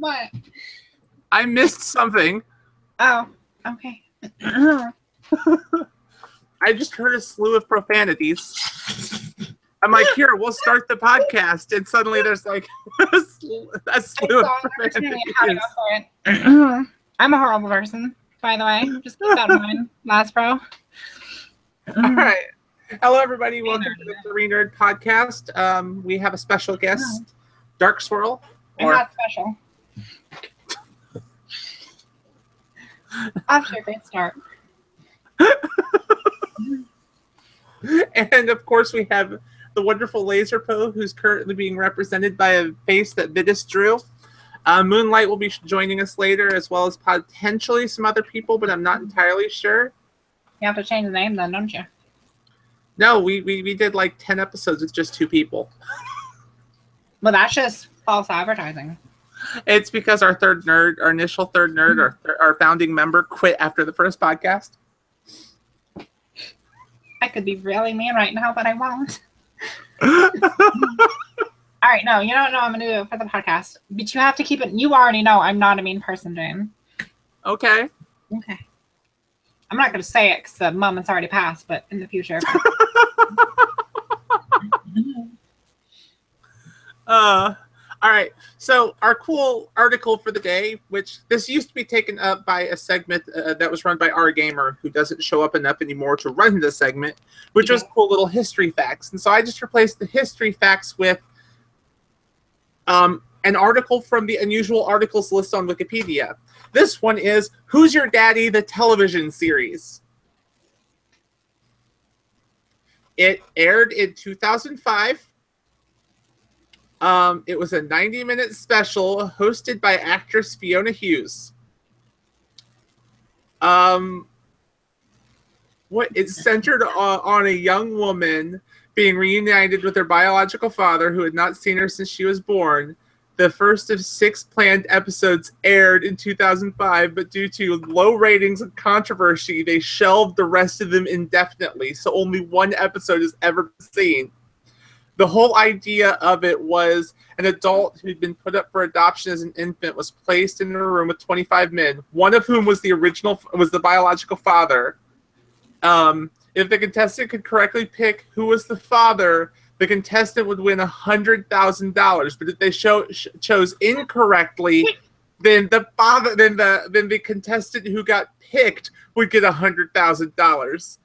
What? I missed something. Oh, okay. I just heard a slew of profanities. I'm like, here, we'll start the podcast, and suddenly there's like a slew of profanities. I'm a horrible person, by the way. Just keep that in mind, Lazrpo. All right. Hello, everybody. Welcome to the Three Nerd Podcast. We have a special guest, Darkswirl. I'm not special. Off to a great start. And of course, we have the wonderful Lazrpo, who's currently being represented by a face that Vidus drew. Moonlight will be joining us later, as well as potentially some other people, but I'm not entirely sure. You have to change the name then, don't you? No, we did like 10 episodes with just 2 people. Well, that's just false advertising. It's because our initial third nerd, our founding member, quit after the first podcast. I could be really mean right now, but I won't. All right, no, you don't know I'm going to do it for the podcast. But you have to keep it. You already know I'm not a mean person, Jane. Okay. Okay. I'm not going to say it because the moment's already passed, but in the future. All right. So our cool article for the day, which this used to be taken up by a segment that was run by our gamer, who doesn't show up enough anymore to run the segment, which was cool little history facts. And so I just replaced the history facts with an article from the unusual articles list on Wikipedia. This one is Who's Your Daddy? The television series. It aired in 2005. It was a 90-minute special hosted by actress Fiona Hughes. It's centered on a young woman being reunited with her biological father, who had not seen her since she was born. The first of 6 planned episodes aired in 2005, but due to low ratings and controversy, they shelved the rest of them indefinitely, so only 1 episode is ever seen. The whole idea of it was an adult who'd been put up for adoption as an infant was placed in a room with 25 men, one of whom was the biological father. If the contestant could correctly pick who was the father, the contestant would win $100,000. But if they chose incorrectly, then the contestant who got picked would get $100,000.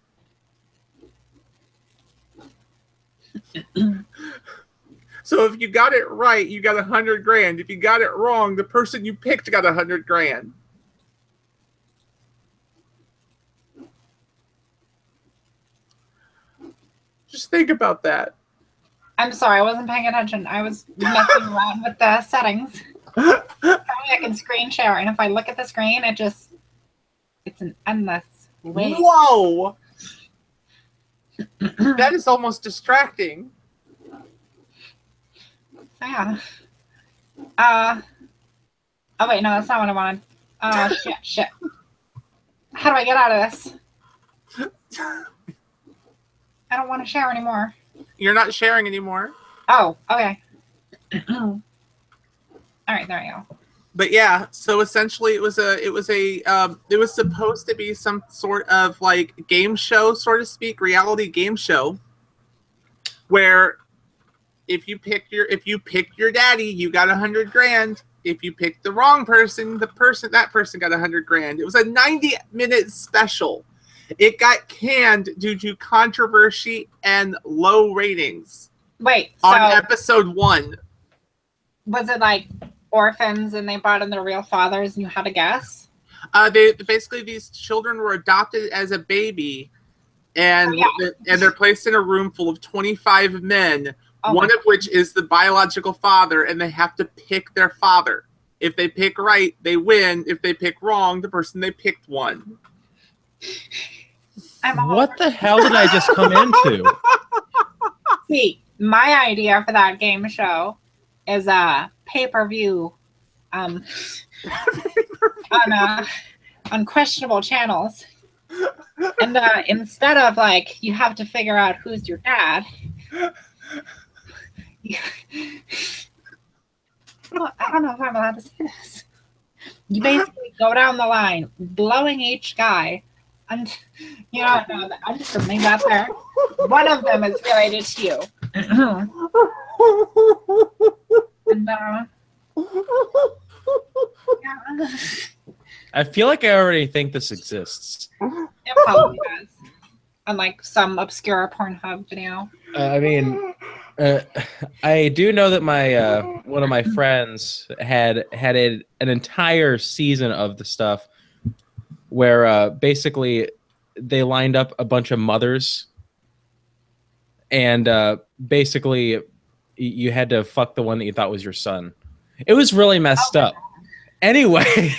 So if you got it right, you got $100,000. If you got it wrong, the person you picked got $100,000. Just think about that. I'm sorry, I wasn't paying attention. I was messing around with the settings. I can screen share, and if I look at the screen, it's an endless wait. Whoa! That is almost distracting. Yeah. Oh wait, no, that's not what I wanted. Shit. How do I get out of this? I don't want to share anymore. You're not sharing anymore. Oh, okay. All right, there we go. But yeah, so essentially it was supposed to be some sort of like game show, so to speak, reality game show, where if you picked your daddy, you got $100,000. If you picked the wrong person, that person got $100,000. It was a 90-minute special. It got canned due to controversy and low ratings. Wait, on episode 1. Was it like orphans and they brought in their real fathers and you had to guess? Basically these children were adopted as a baby, and they're placed in a room full of 25 men, one of which is the biological father, and they have to pick their father. If they pick right, they win. If they pick wrong, the person they picked won. What the hell did I just come into? See, my idea for that game show is a pay-per-view on questionable channels. And instead of like you have to figure out who's your dad, Well, I don't know if I'm allowed to say this. You basically go down the line, blowing each guy, and you know, no, I'm just gonna leave that there. One of them is related to you. And, yeah, I feel like I already think this exists. it probably does. On like some obscure Pornhub video. I mean, I do know that my one of my friends had an entire season of the stuff where basically they lined up a bunch of mothers and basically you had to fuck the one that you thought was your son. It was really messed up. Anyway,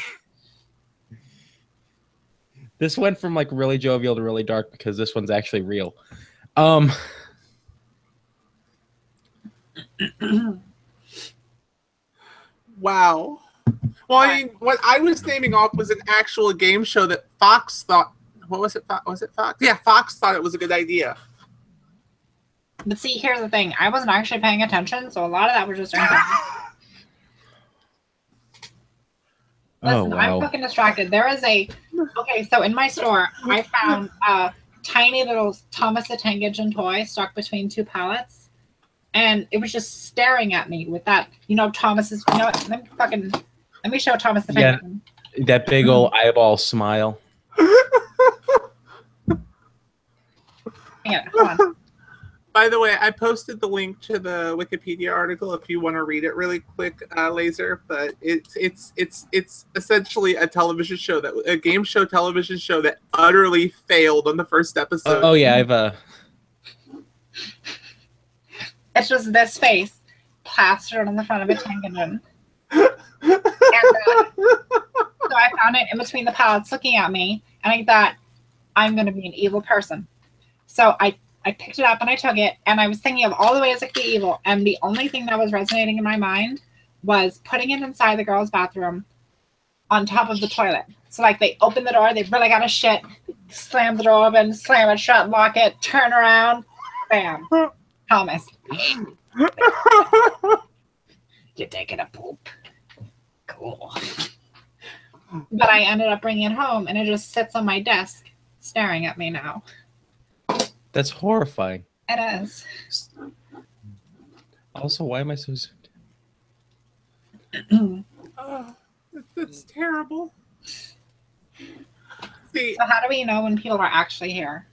this went from like really jovial to really dark because this one's actually real. Wow. Well, I mean, what I was naming off was an actual game show that Fox thought. What was it? Was it Fox? Yeah, Fox thought it was a good idea. But see, here's the thing. I wasn't actually paying attention, so a lot of that was just Listen, wow. I'm fucking distracted. There is a... Okay, so in my store, I found a tiny little Thomas the Tank Engine toy stuck between two pallets. And it was just staring at me with that, you know, Thomas's... You know what? Let me show Thomas the Tank Engine. That big old eyeball smile. Hang on, hold on. By the way, I posted the link to the Wikipedia article if you want to read it really quick, Laser. But it's essentially a television show a game show television show that utterly failed on the first episode. Oh yeah, I've It's just this face plastered on the front of a tank engine. And so I found it in between the pallets looking at me, and I thought, I'm going to be an evil person. So I picked it up and I took it, and I was thinking of all the ways it could be evil, and the only thing that was resonating in my mind was putting it inside the girls' bathroom on top of the toilet. So like they open the door, they've really got to shit, slam the door open, slam it shut, lock it, turn around, bam, Thomas. You're taking a poop. Cool. But I ended up bringing it home, and it just sits on my desk staring at me now. That's horrifying. It is. Also, why am I so That's terrible. See, So how do we know when people are actually here?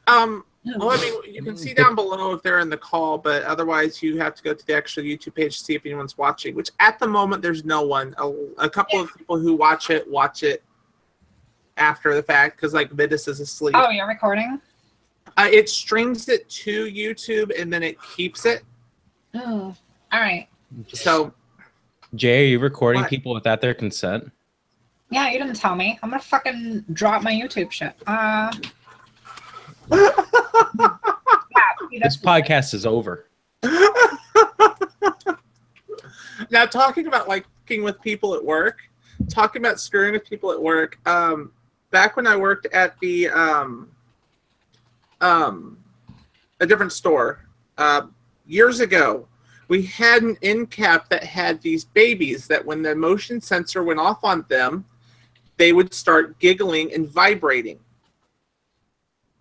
well, I mean, you can see down below if they're in the call, but otherwise you have to go to the actual YouTube page to see if anyone's watching, which at the moment there's no one. A couple of people who watch it after the fact because, like, Vidus is asleep. Oh, you're recording? It streams it to YouTube and then it keeps it. Oh, all right. So, Jay, are you recording What? people without their consent? Yeah, you didn't tell me. I'm gonna fucking drop my YouTube shit. Yeah, see, This that's podcast is over. now talking about like fucking with people at work, talking about screwing with people at work. Back when I worked at the a different store years ago, we had an end cap that had these babies that when the motion sensor went off on them, they would start giggling and vibrating.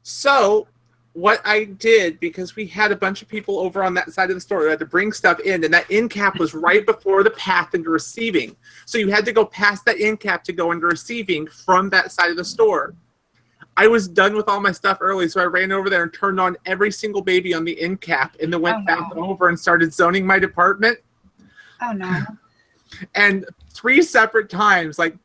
So what I did, because we had a bunch of people over on that side of the store who had to bring stuff in, and that end cap was right before the path into receiving. So you had to go past that end cap to go into receiving from that side of the store. I was done with all my stuff early, so I ran over there and turned on every single baby on the end cap, and then went back over and started zoning my department. Oh no. And 3 separate times, like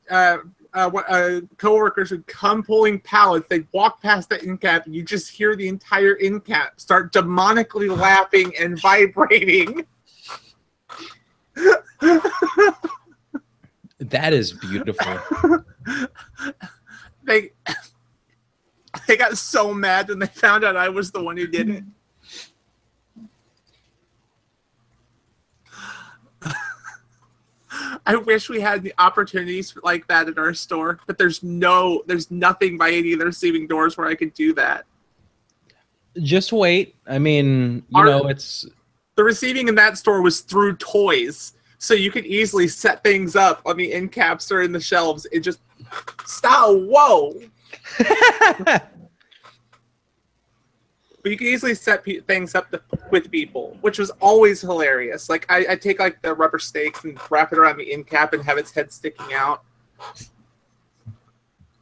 coworkers would come pulling pallets. They'd walk past the end cap, and you just hear the entire end cap start demonically laughing and vibrating. That is beautiful. They got so mad when they found out I was the one who did it. I wish we had the opportunities like that at our store, but there's nothing by any of the receiving doors where I could do that. Just wait. I mean, you know, it's... The receiving in that store was through toys. so you could easily set things up on the end caps or in the shelves. It just stop. Whoa. But you can easily set things up with people, which was always hilarious. Like I take like the rubber stakes and wrap it around the end cap and have its head sticking out.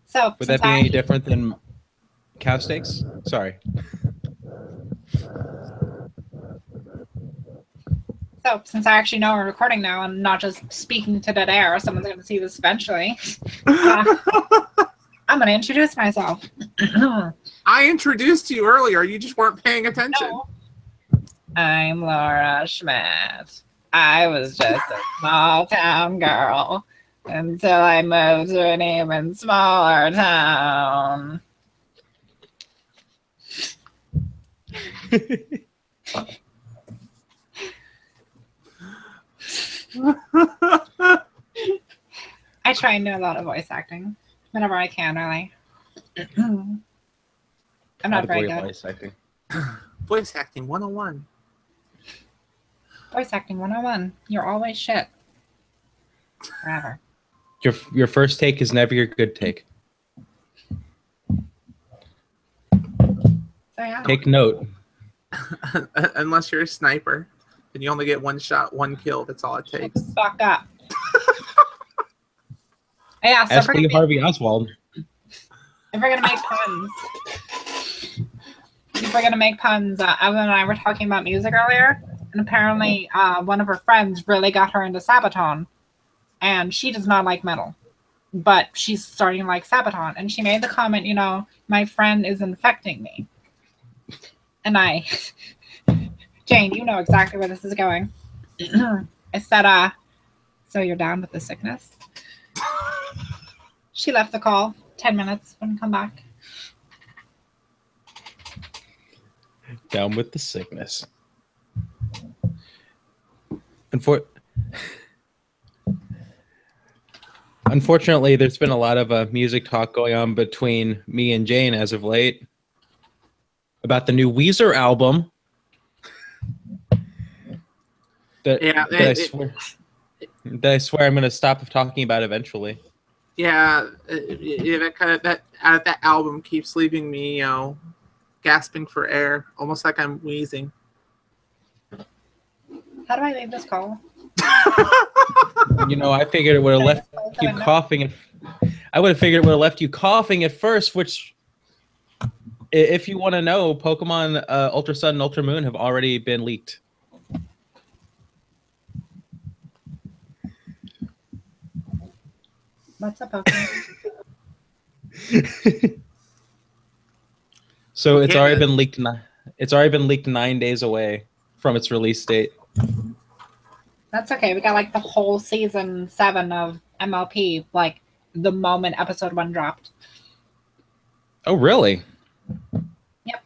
So would that be any different than cow steaks? Sorry. So since I actually know we're recording now and not just speaking to dead air, someone's going to see this eventually. I'm going to introduce myself. I introduced you earlier. You just weren't paying attention. No. I'm Laura Schmidt. I was just a small town girl until I moved to an even smaller town. I try and do a lot of voice acting whenever I can, really. I'm not very good. Voice acting. Voice acting 101. Voice acting 101. You're always shit. Forever. Your first take is never your good take. So yeah. Take note. Unless you're a sniper, then you only get one shot, one kill. That's all it takes. Fuck up. Yeah, so Ask Lee Harvey Oswald. If we're gonna make puns, Evan and I were talking about music earlier, and apparently one of her friends really got her into Sabaton, and she does not like metal, but she's starting to like Sabaton, and she made the comment, you know, my friend is infecting me, and Jane, you know exactly where this is going. I said, so you're down with the sickness? She left the call. 10 minutes. Wouldn't come back. Down with the sickness. Unfortunately, there's been a lot of music talk going on between me and Jane as of late about the new Weezer album. That I swear I'm going to stop talking about eventually. Yeah, that album keeps leaving me, gasping for air, almost like I'm wheezing. How do I leave this call? You know, I figured it would have left you coughing. I would have figured it would have left you coughing at first, which, if you want to know, Pokemon Ultra Sun and Ultra Moon have already been leaked. What's up, Pokemon? So it's already been leaked. It's already been leaked 9 days away from its release date. That's okay. We got like the whole season 7 of MLP, like the moment episode 1 dropped. Oh, really? Yep.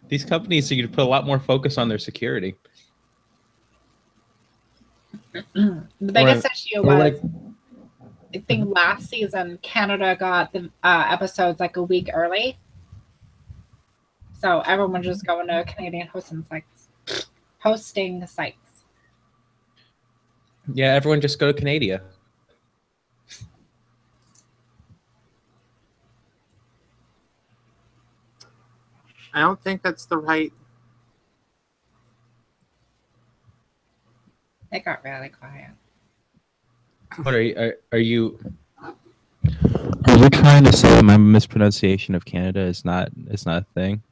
These companies need to put a lot more focus on their security. The biggest issue was, I think last season, Canada got the episodes like a week early. So everyone just going to Canadian hosting sites. Yeah, everyone just go to Canada. I don't think that's the right. It got really quiet. What are you? Are we trying to say my mispronunciation of Canada is not a thing?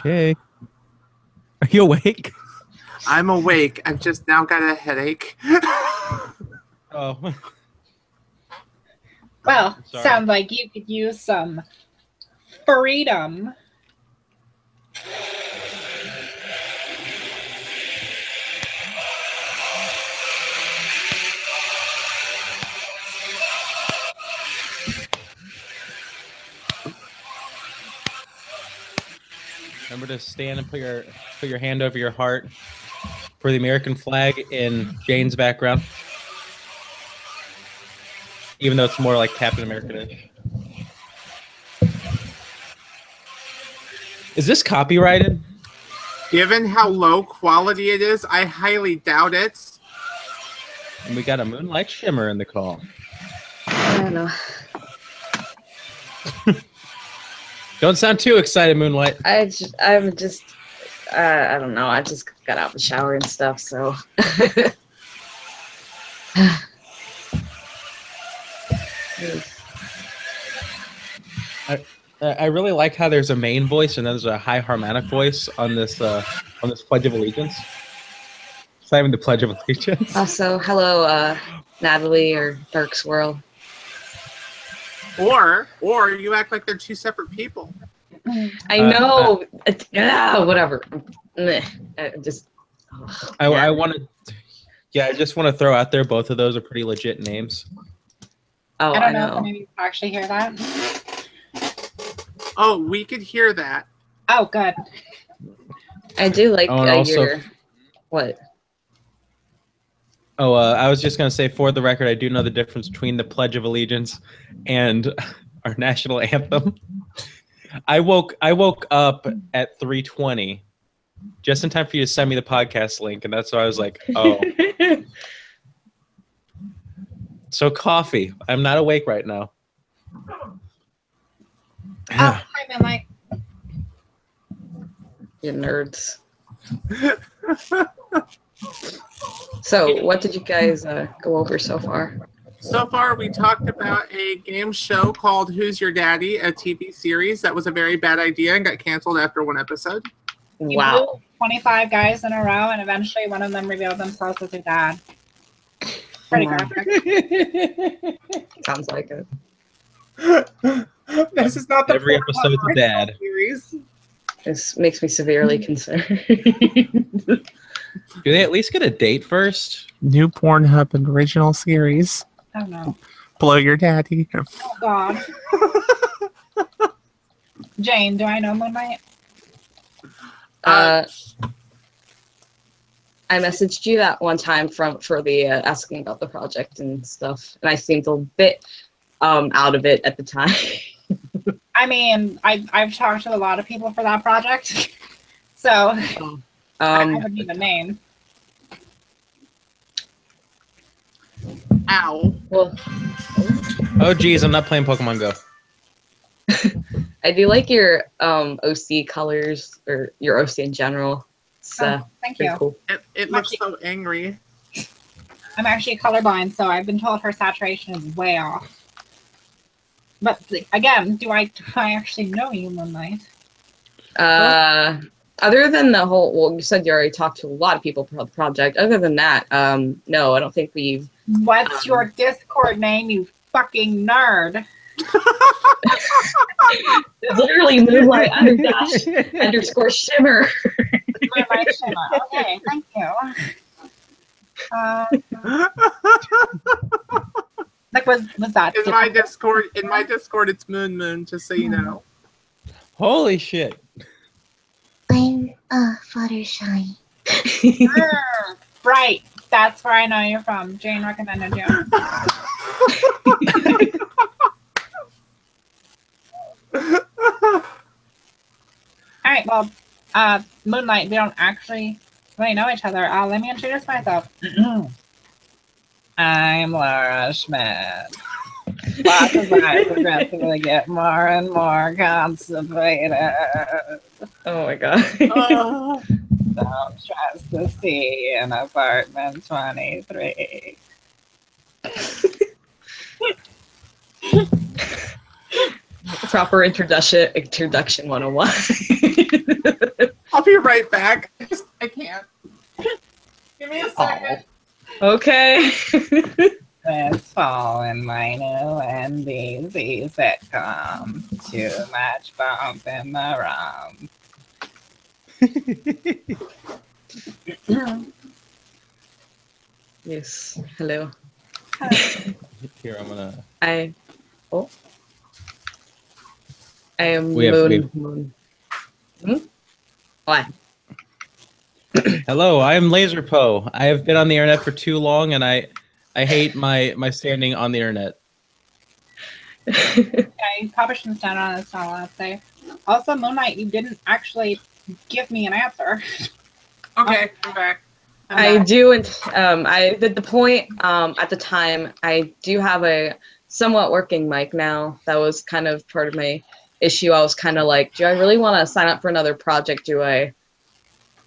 Jay, are you awake? I'm awake. I've just now got a headache. Oh. Well, sounds like you could use some freedom. Remember to stand and put your hand over your heart for the American flag in Jane's background. even though it's more like Captain America-ish. Is this copyrighted? Given how low quality it is, I highly doubt it. And we got a Moonlight Shimmer in the call. I don't know. Don't sound too excited, Moonlight. I don't know. I just got out of the shower and stuff, so. I really like how there's a main voice and then there's a high harmonic voice on this Pledge of Allegiance. It's not even the Pledge of Allegiance. Also, hello, Natalie or Darkswirl. Or you act like they're two separate people. I know. Whatever. I just. I want to. Yeah, I just want to throw out there both of those are pretty legit names. Oh, I don't know if maybe you can actually hear that. Oh, we could hear that. Oh, good. I do like also, your. What? Oh, I was just gonna say, for the record, I do know the difference between the Pledge of Allegiance and our national anthem. I woke up at 3:20, just in time for you to send me the podcast link, and that's why I was like, oh. So coffee. I'm not awake right now. Oh, hi, Moonlight. You nerds. So, what did you guys go over so far? So far, we talked about a game show called Who's Your Daddy, a TV series that was a very bad idea and got canceled after one episode. Wow. 25 guys in a row, and eventually one of them revealed themselves as their dad. Pretty graphic. Sounds like it. This is not the Every episode's a dad. Series. This makes me severely concerned. Do they at least get a date first? New Pornhub and original series. Oh, no. Blow Your Daddy. Oh, God. Jane, do I know Moonlight? I messaged you that one time for the asking about the project and stuff, and I seemed a bit out of it at the time. I mean, I've talked to a lot of people for that project, so I would need a name. Ow. Well, Oh, geez, I'm not playing Pokemon Go. I do like your OC colors, or your OC in general. It's Thank pretty you. cool. It looks so angry. I'm actually colorblind, so I've been told her saturation is way off. But again, do I actually know you, Moonlight? Other than the whole, well, you said you already talked to a lot of people for the project. Other than that, no, I don't think we've. What's your Discord name, you fucking nerd? It's literally Moonlight _shimmer. Moonlight Shimmer. Okay, thank you. Like, was that In my Discord, it's Moon, just so you know. Holy shit. I'm Fluttershy. Right, that's where I know you're from. Jane recommended you. All right, well, Moonlight, we don't actually really know each other. Let me introduce myself. I'm Laura Schmidt. Lots of I progressively get more and more constipated. Oh my god. Don't trust the sea in apartment 23. Proper introduction 101. I'll be right back. I can't. Give me a second. Okay. This fall in my new NBC sitcom, too much bump in the rum. Yes. Hello. Here, I'm gonna. I am We have- Moon. What? Hello, I am Lazrpo. I have been on the internet for too long, and I hate my standing on the internet. Yeah, you probably shouldn't stand on it. It's not allowed to say. Also, Moonlight, you didn't actually give me an answer. Okay, I'm back. I do, and I did the point at the time. I do have a somewhat working mic now. That was kind of part of my issue. I was kind of like, do I really want to sign up for another project? Do I?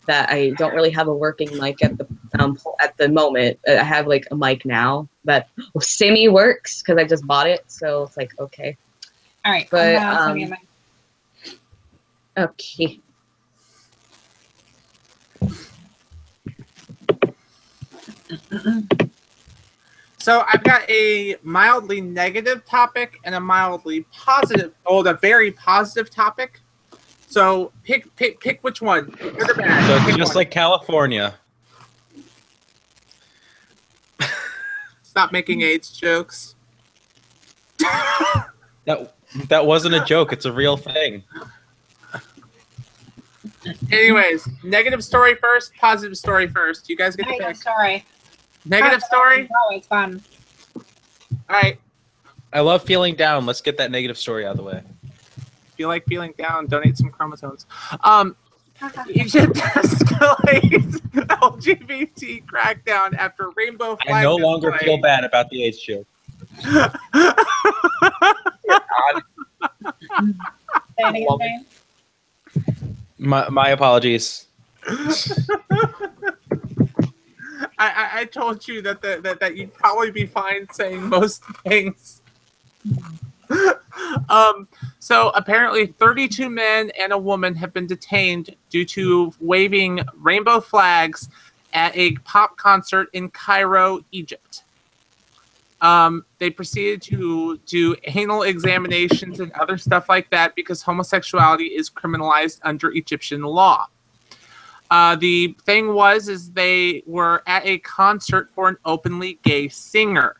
That I don't really have a working mic at the moment. I have like a mic now that semi works because I just bought it. So it's like okay. All right, But okay. So I've got a mildly negative topic and a mildly positive, a very positive topic. So pick which one. Good or bad. So Pick just one. like California. Stop making AIDS jokes. That wasn't a joke. It's a real thing. Anyways, negative story first, positive story first. You guys get to negative pick. story. Negative story? Oh, it's fun. All right. I love feeling down. Let's get that negative story out of the way. If you like feeling down, donate some chromosomes. Egypt escalates LGBT crackdown after rainbow flag I no longer display. feel bad about the AIDS joke. Say it again, Jane. My apologies. I told you that you'd probably be fine saying most things. So apparently 32 men and a woman have been detained due to waving rainbow flags at a pop concert in Cairo, Egypt. They proceeded to do anal examinations and other stuff like that because homosexuality is criminalized under Egyptian law. The thing is they were at a concert for an openly gay singer.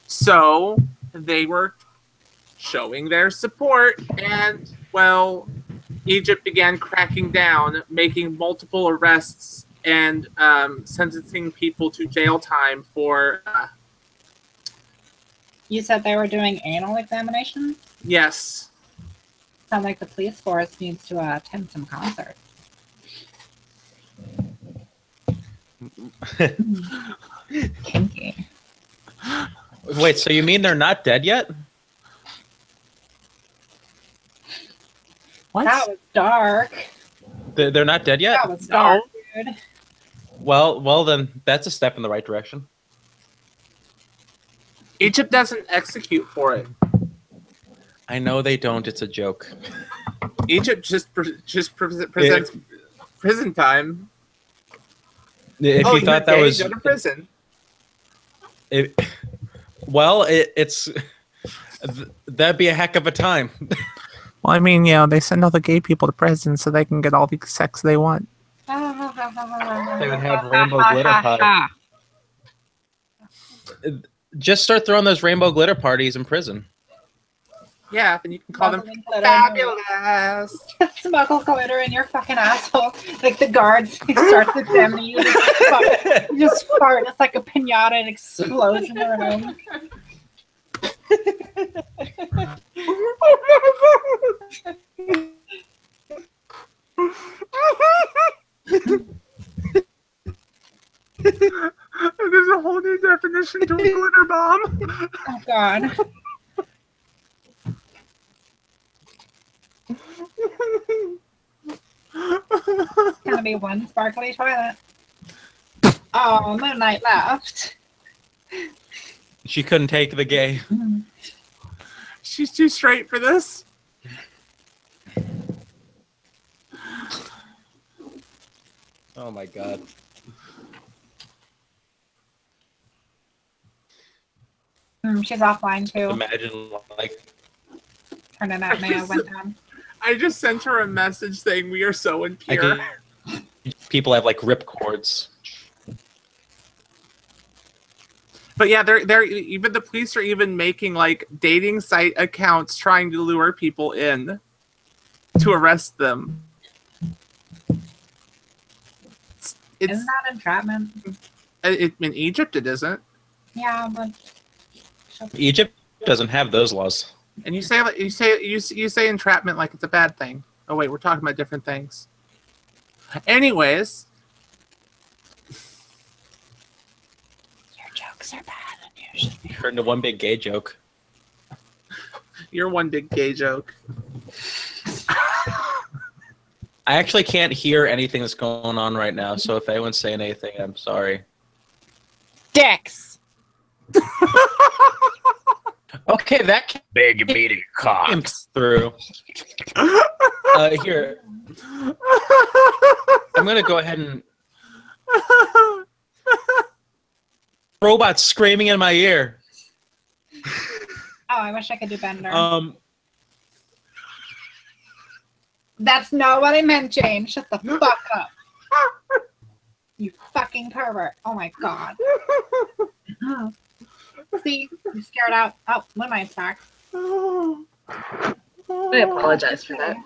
So they were showing their support, and, well, Egypt began cracking down, making multiple arrests and sentencing people to jail time for... You said they were doing anal examinations? Yes. Sounds like the police force needs to attend some concerts. Kinky. Wait, so you mean they're not dead yet? What? That was dark. They're not dead yet? That was dark, dude. Well, then that's a step in the right direction. Egypt doesn't execute for it. I know they don't. It's a joke. Egypt just presents prison time. If you thought that was... Go to prison. That'd be a heck of a time. Well, I mean, they send all the gay people to prison so they can get all the sex they want. They would have rainbow glitter parties. Just start throwing those rainbow glitter parties in prison. Yeah, then you can call them Glitter. fabulous. Smuggle glitter in your fucking asshole. Like the guards start examining you. You just fart. It's like a pinata. It explodes in the room. There's a whole new definition to a glitter bomb. Oh god. It's gonna be one sparkly toilet. Oh, Moonlight left. She couldn't take the gay. She's too straight for this. Oh my god. She's offline too. Imagine like Turning that mayo went down. I just sent her a message saying we are so impure. people have like ripcords. But yeah, they're even the police are even making like dating site accounts trying to lure people in to arrest them. Isn't that entrapment? In Egypt, it isn't. Yeah, but Egypt doesn't have those laws. And you say entrapment like it's a bad thing. Oh wait, we're talking about different things. Anyways, Your jokes are bad, and you should be. Turned into one big gay joke. you're one big gay joke. I actually can't hear anything that's going on right now, so if anyone's saying anything, I'm sorry. Dicks. Okay, that Big meaty cock. came through. Here, I'm gonna go ahead and robot screaming in my ear. Oh, I wish I could do Bender. That's not what I meant, Jane. Shut the fuck up. You fucking pervert. Oh my god. See? You scared out. Oh, Moonlight's back. I apologize for that.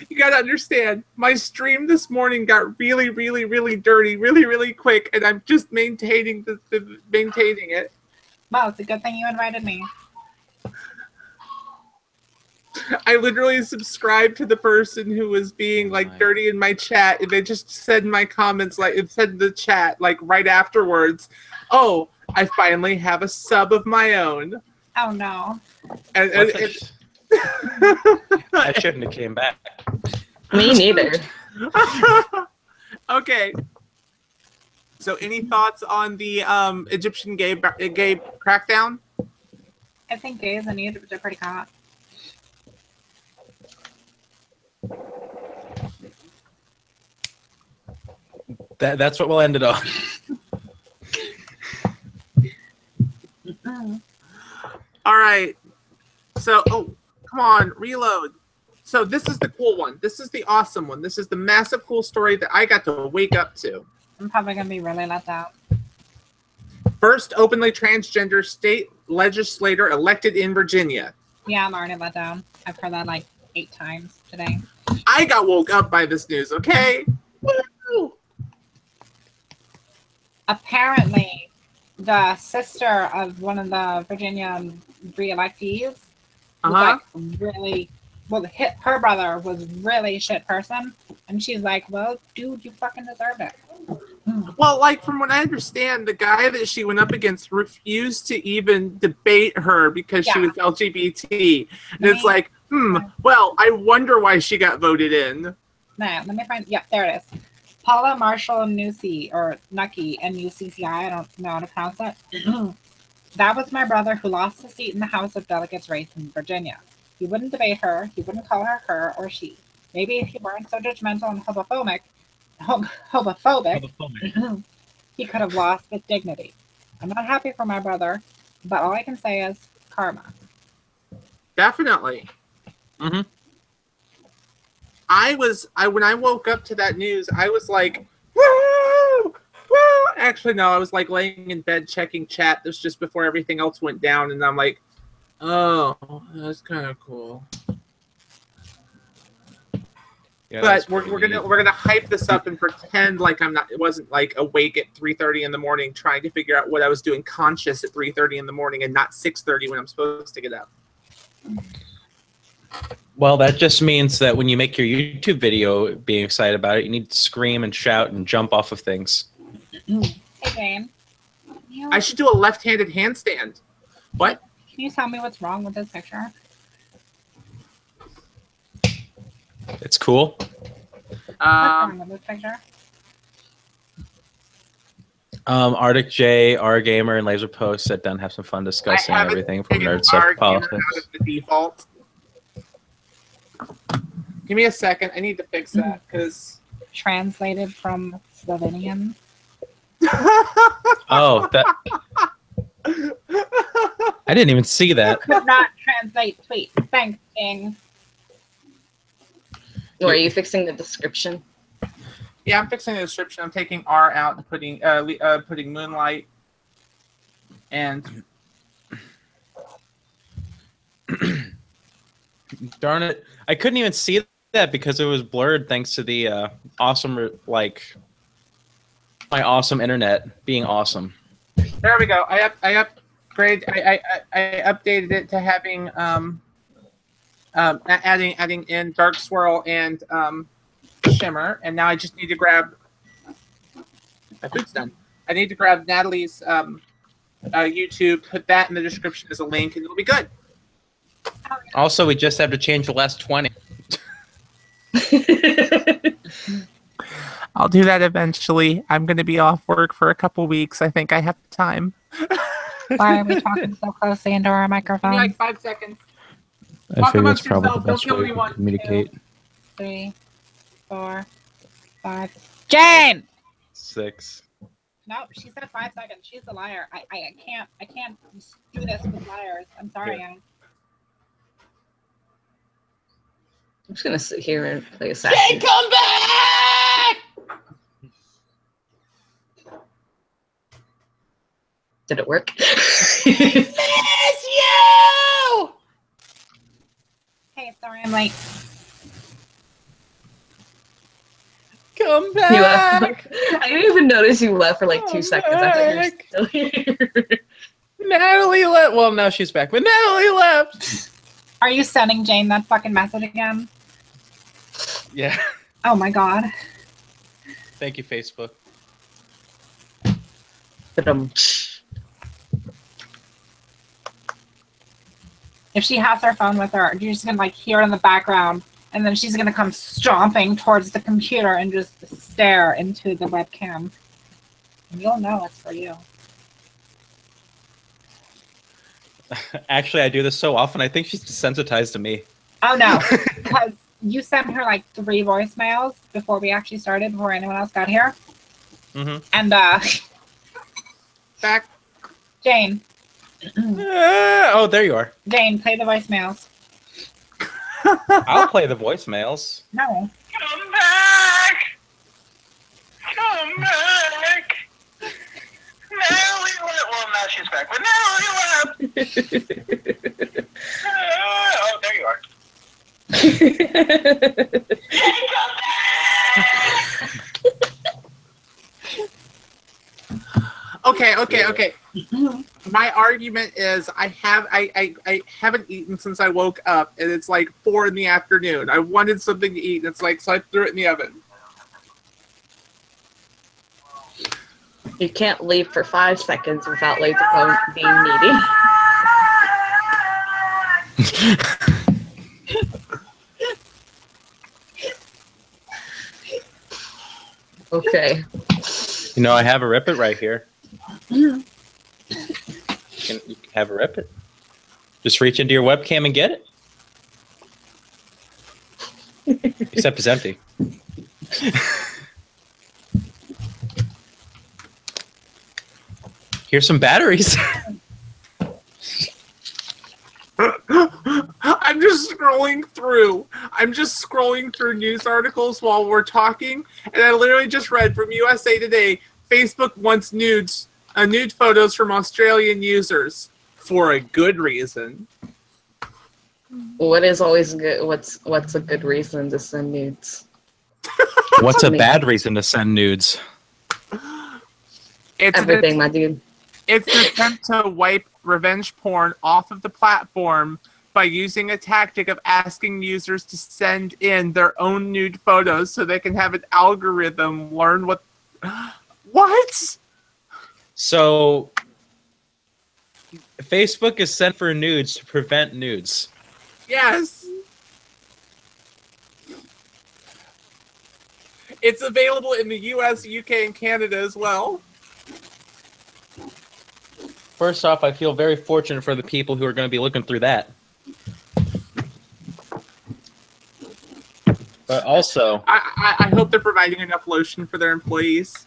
You gotta understand, my stream this morning got really, really, really dirty, really, really quick, and I'm just maintaining maintaining it. Well, it's a good thing you invited me. I literally subscribed to the person who was being like dirty in my chat, and they just said in my comments, like it said in the chat, like right afterwards, "Oh, I finally have a sub of my own." Oh no. And I shouldn't have came back. Me neither. Okay. So, any thoughts on the Egyptian gay crackdown? I think gays in Egypt are pretty hot. That's what we'll end it on. All right. So, oh, come on, reload. So this is the cool one. This is the awesome one. This is the massive cool story that I got to wake up to. I'm probably gonna be really let down. First openly transgender state legislator elected in Virginia. Yeah, I'm already let down. I've heard that like 8 times today. I got woke up by this news, okay? Woo! Apparently, the sister of one of the Virginia re-electees was like really, well, her brother was really a shit person, and she's like, well, dude, you fucking deserve it. Well, like, from what I understand, the guy that she went up against refused to even debate her because she was LGBT. And it's like, well, I wonder why she got voted in. No, let me find, yep, there it is. Paula Marshall Nucci, or Nucky, N-U-C-C-I, I don't know how to pronounce it. That was my brother who lost a seat in the House of Delegates race in Virginia. He wouldn't debate her. He wouldn't call her her or she. Maybe if he weren't so judgmental and homophobic, he could have lost with dignity. I'm not happy for my brother, but all I can say is karma. Definitely. Mm-hmm. When I woke up to that news, I was like, woo! Woo! Actually, no, I was like laying in bed checking chat. This was just before everything else went down, and I'm like, oh, that's kind of cool. Yeah, but we're gonna hype this up and pretend like it wasn't like awake at 3:30 in the morning trying to figure out what I was doing conscious at 3:30 in the morning and not 6:30 when I'm supposed to get up. Well, that just means that when you make your YouTube video being excited about it, you need to scream and shout and jump off of things. Hey, Jane. I should do a left-handed handstand. What? Can you tell me what's wrong with this picture? It's cool. What's wrong with this picture? ArticJay, R Gamer, and Lazrpo sit down and have some fun discussing everything from nerd stuff to politics. Out of the default. Give me a second. I need to fix that because Translated from Slovenian. Oh, that. I didn't even see that. Could not translate tweet. Thanks, King. Or are you fixing the description? Yeah, I'm fixing the description. I'm taking R out and putting Moonlight and. Darn it! I couldn't even see that because it was blurred thanks to the awesome, my awesome internet being awesome. There we go. I updated it to having adding in Darkswirl and Shimmer, and now I just need to grab. My food's done. I need to grab Natalie's YouTube, put that in the description as a link, and it'll be good. Also, we just have to change the last 20. I'll do that eventually. I'm going to be off work for a couple weeks. I think I have time. Why are we talking so closely into our microphone? Like 5 seconds. I Talk think that's amongst probably the yourself. Don't best kill way to anyone. communicate. 3, 4, 5. Jane! 6. No, she said 5 seconds. She's a liar. I can't do this with liars. I'm sorry, guys. I'm just gonna sit here and play a sax. Jane, come back! Did it work? Miss you! Hey, sorry I'm late. Come You left. back! I didn't even notice you left for like 2 seconds. I thought you were back. still here. Natalie left. Well, now she's back, but Natalie left. Are you sending Jane that fucking message again? Yeah. Oh my god. Thank you, Facebook. If she has her phone with her, you're just gonna like hear it in the background, and then she's gonna come stomping towards the computer and just stare into the webcam. And you'll know it's for you. Actually, I do this so often. I think she's desensitized to me. Oh no, because you sent her like 3 voicemails before we actually started, before anyone else got here. Mm-hmm. And Back. Jane, Oh, there you are. Jane, play the voicemails. I'll play the voicemails. No. Come back. Come back. Natalie left. Well, now she's back. But Natalie left. Oh, there you are. Okay. My argument is I haven't eaten since I woke up, and it's like 4 in the afternoon. I wanted something to eat, and it's like, so I threw it in the oven. You can't leave for 5 seconds without Lazrpo being needy. Okay. You know, I have a Rip It right here. You can have a Rip It. Just reach into your webcam and get it. Except it's empty. Here's some batteries. I'm just scrolling through news articles while we're talking, and I literally just read from USA Today, Facebook wants nude photos from Australian users for a good reason. What is always good? What's a good reason to send nudes? What's a bad reason to send nudes? It's Everything, my dude. It's an attempt to wipe revenge porn off of the platform by using a tactic of asking users to send in their own nude photos so they can have an algorithm learn what... What? So, Facebook is sent for nudes to prevent nudes. Yes. It's available in the US, UK, and Canada as well. First off, I feel very fortunate for the people who are going to be looking through that. But also... I hope they're providing enough lotion for their employees.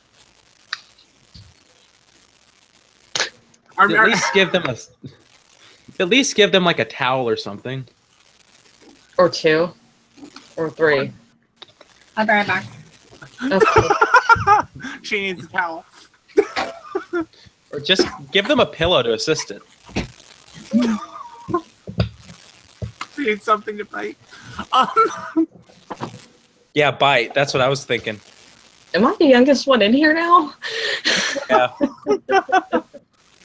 At least give them like a towel or something. Or 2. Or 3. I'll be right back. Okay. She needs a towel. Or just give them a pillow to assist it. She needs something to bite. Yeah, bite. That's what I was thinking. Am I the youngest one in here now? Yeah.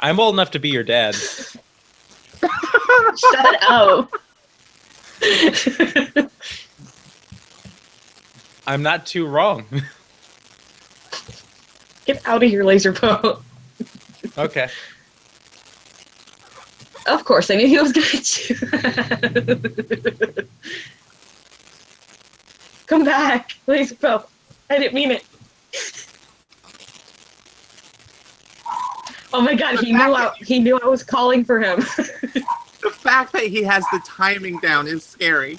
I'm old enough to be your dad. Shut up. I'm not too wrong. Get out of here, Lazrpo. Okay. Of course, I knew he was going to. Come back, Lazrpo. I didn't mean it. Oh my god, he knew I was calling for him. The fact that he has the timing down is scary.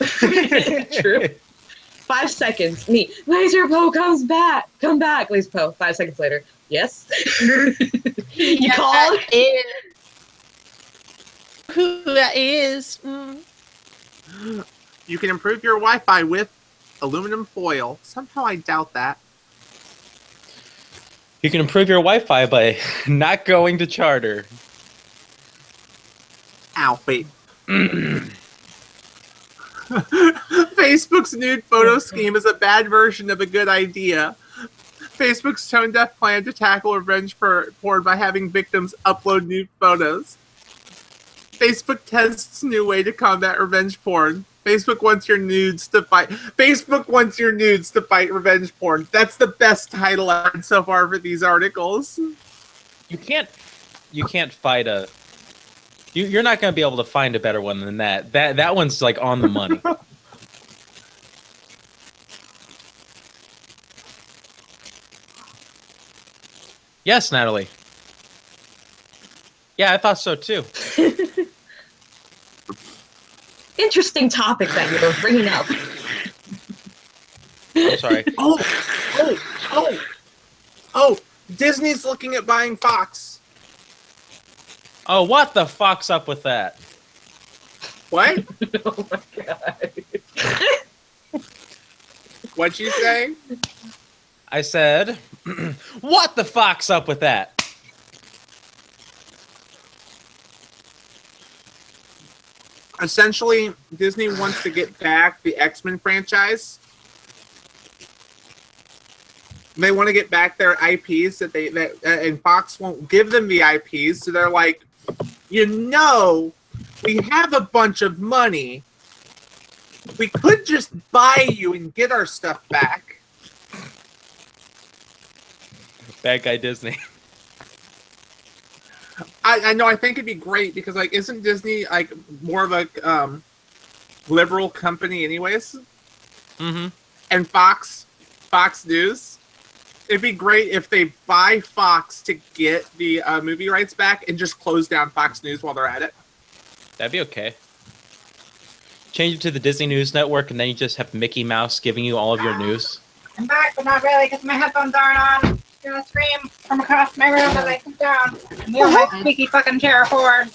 True. 5 seconds. Me. Lazrpo comes back. Come back, Lazrpo. 5 seconds later. Yes. You called? Who that is? You can improve your Wi-Fi with aluminum foil. Somehow I doubt that. You can improve your Wi-Fi by not going to Charter. Ow, wait. Facebook's nude photo scheme is a bad version of a good idea. Facebook's tone-deaf plan to tackle revenge porn by having victims upload nude photos. Facebook tests new way to combat revenge porn. Facebook wants your nudes to fight. Facebook wants your nudes to fight revenge porn. That's the best title I've heard so far for these articles. You can't fight a. You're not going to be able to find a better one than that. That one's like on the money. Yes, Natalie. Yeah, I thought so too. Interesting topic that you're bringing up. I'm sorry. Oh! Disney's looking at buying Fox. Oh, what the fuck's up with that? What? Oh my god. What'd you say? I said, what the fuck's up with that? Essentially, Disney wants to get back the X-Men franchise. They want to get back their IPs and Fox won't give them the IPs, so they're like, we have a bunch of money. We could just buy you and get our stuff back. Bad guy Disney. I know. I think it'd be great because, like, isn't Disney like more of a liberal company, anyways? Mm-hmm. And Fox News. It'd be great if they buy Fox to get the movie rights back and just close down Fox News while they're at it. That'd be okay. Change it to the Disney News Network, and then you just have Mickey Mouse giving you all of your news. I'm back, but not really, because my headphones aren't on. I'm gonna scream from across my room as I sit down. Near my squeaky fucking chair forward.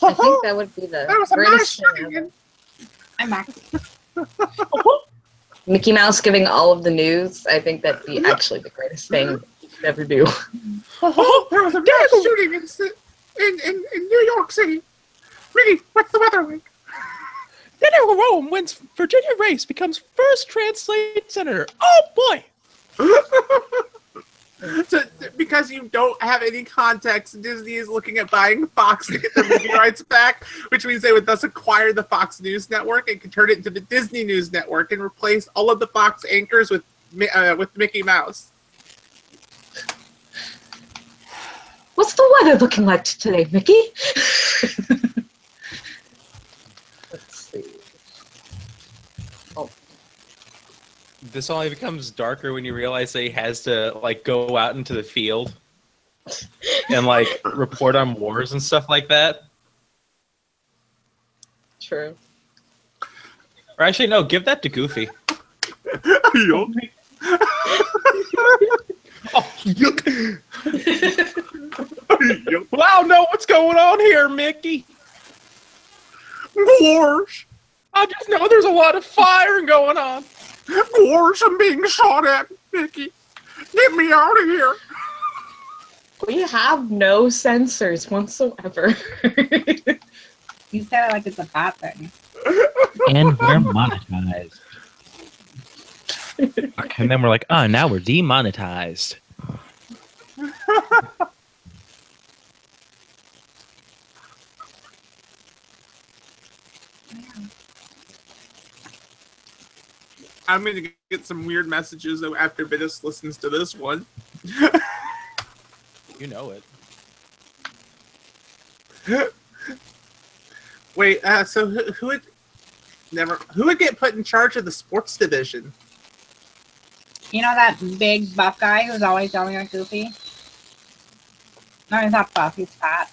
I think that would be the greatest thing ever. I'm back. Mickey Mouse giving all of the news. I think that'd be actually the greatest thing you could ever do. There was a mass shooting in New York City. Ricky, what's the weather like? Then Rome wins Virginia race, becomes first translate senator. Oh boy! So, because you don't have any context, Disney is looking at buying Fox to get their movie rights back, which means they would thus acquire the Fox News Network and could turn it into the Disney News Network and replace all of the Fox anchors with Mickey Mouse. What's the weather looking like today, Mickey? Let's see. Oh. This only becomes darker when you realize that he has to like go out into the field and like report on wars and stuff like that. True. Or actually, no, give that to Goofy. Wow, no, what's going on here, Mickey? Wars! I just know there's a lot of fire going on. Wars, I'm being shot at, Mickey. Get me out of here. We have no censors whatsoever. You said it like it's a bad thing. And we're monetized. And then we're like, oh, now we're demonetized. I'm going to get some weird messages after Biddis listens to this one. You know it. Wait, so who would get put in charge of the sports division? You know that big buff guy who's always yelling at Goofy? No, he's not buff. He's fat.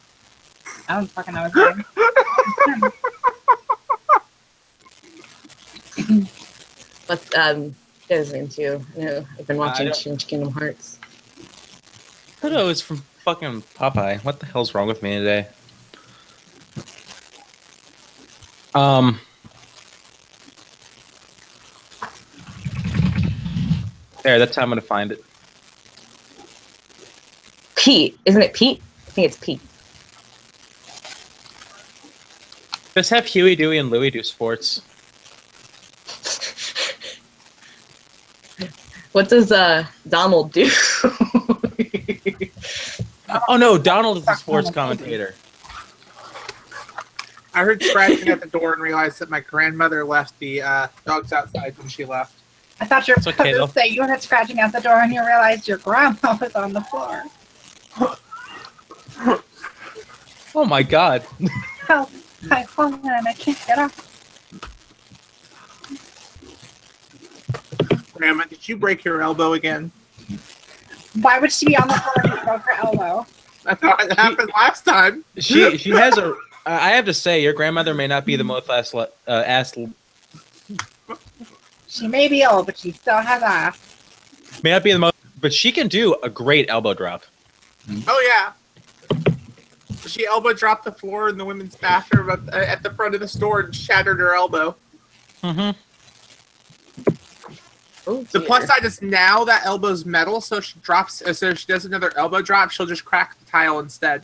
I don't fucking know his name. What's goes into? I've been watching too much Kingdom Hearts. I thought it was from fucking Popeye. What the hell's wrong with me today? There, that's how I'm gonna find it. Pete, isn't it Pete? I think it's Pete. Just have Huey, Dewey, and Louie do sports. What does Donald do? Oh no, Donald is the sports commentator. I heard scratching at the door and realized that my grandmother left the dogs outside when she left. I thought you were okay, going to say you heard scratching at the door and you realized your grandma was on the floor. Oh my god. Help. I've fallen and I can't get up. Grandma, did you break your elbow again? Why would she be on the floor and broke her elbow? I thought it happened last time. She has a. I have to say, your grandmother may not be the most ass. She may be old, but she still has ass. May not be the most, but she can do a great elbow drop. Oh yeah. She elbow dropped the floor in the women's bathroom at the front of the store and shattered her elbow. Mm-hmm. Oh, The plus side is now that elbow's metal, so she drops. So if she does another elbow drop, she'll just crack the tile instead.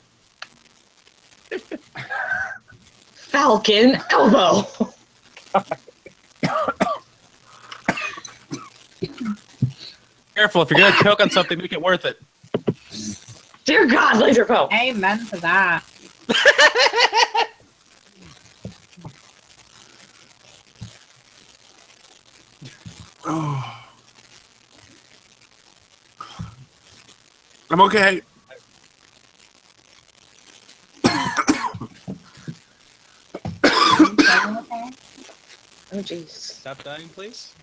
Falcon elbow. Careful, if you're gonna choke on something, make it worth it. Dear God, Lazrpo. Amen to that. Oh. I'm okay. Oh jeez. Stop dying, please.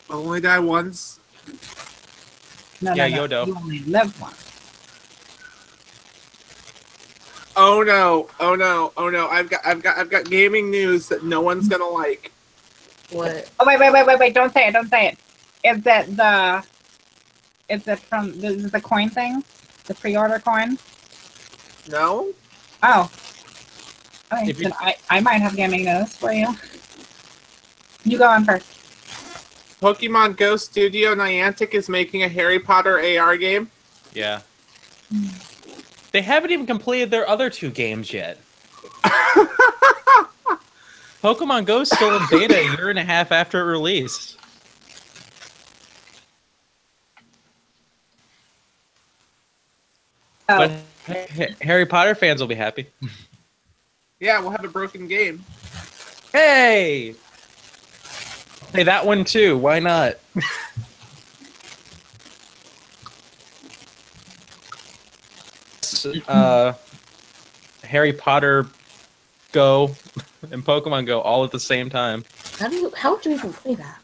I'll only die once. No, Yeah, no, Yodo. You only live once. Oh no! Oh no! Oh no! I've got gaming news that no one's gonna like. What? Oh wait! Don't say it! Don't say it! Is it from the coin thing? The pre-order coin? No. Oh. Okay, If you- then I might have gaming news for you. You go on first. Pokemon Go Studio Niantic is making a Harry Potter AR game. Yeah. They haven't even completed their other two games yet. Pokemon Go is still in beta a year and a half after it released. Oh, But Harry Potter fans will be happy. Yeah, we'll have a broken game. Hey! Play that one too. Why not? Harry Potter Go and Pokemon Go all at the same time. How would you even play that?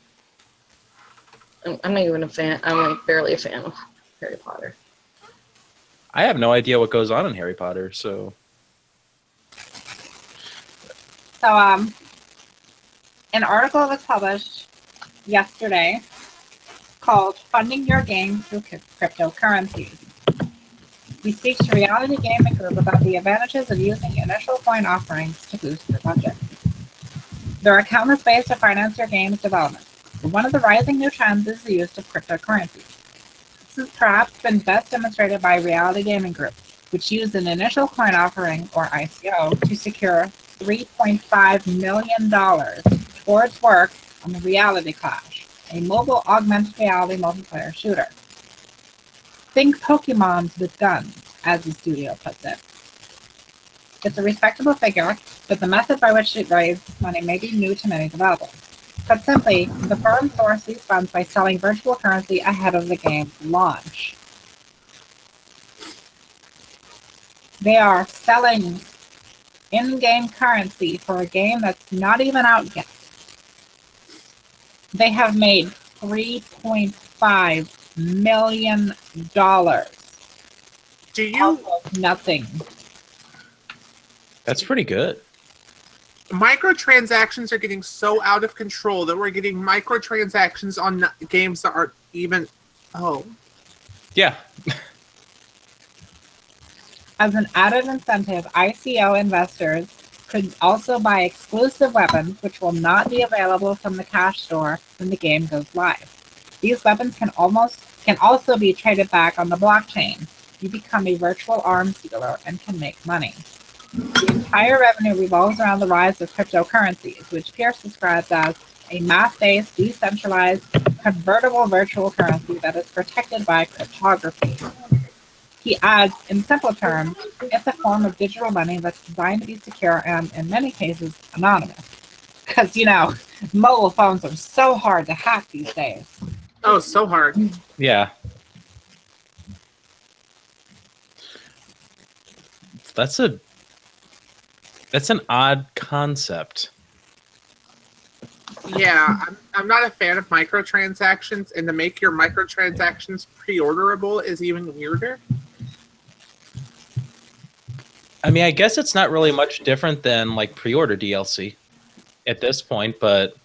I'm not even a fan. I'm like barely a fan of Harry Potter. I have no idea what goes on in Harry Potter, so an article was published yesterday called "Funding Your Game Through Cryptocurrencies." We speak to Reality Gaming Group about the advantages of using initial coin offerings to boost your budget. There are countless ways to finance your game's development, but one of the rising new trends is the use of cryptocurrencies. This has perhaps been best demonstrated by Reality Gaming Group, which used an initial coin offering, or ICO, to secure $3.5 million towards work on the Reality Clash, a mobile augmented reality multiplayer shooter. Think Pokemons with guns, as the studio puts it. It's a respectable figure, but the method by which it raised money may be new to many developers. Put simply, the firm sourced these funds by selling virtual currency ahead of the game's launch. They are selling in-game currency for a game that's not even out yet. They have made $3.5 million. Do you? Nothing. That's pretty good. Microtransactions are getting so out of control that we're getting microtransactions on games that aren't even. Oh. Yeah. As an added incentive, ICO investors could also buy exclusive weapons, which will not be available from the cash store when the game goes live. These weapons can also be traded back on the blockchain. You become a virtual arms dealer and can make money. The entire revenue revolves around the rise of cryptocurrencies, which Pierce describes as a math-based, decentralized, convertible virtual currency that is protected by cryptography. He adds, in simple terms, it's a form of digital money that's designed to be secure and, in many cases, anonymous. Because, mobile phones are so hard to hack these days. Oh, so hard. Yeah. That's an odd concept. Yeah, I'm not a fan of microtransactions, and to make your microtransactions pre-orderable is even weirder. I mean, I guess it's not really much different than like pre-order DLC at this point, but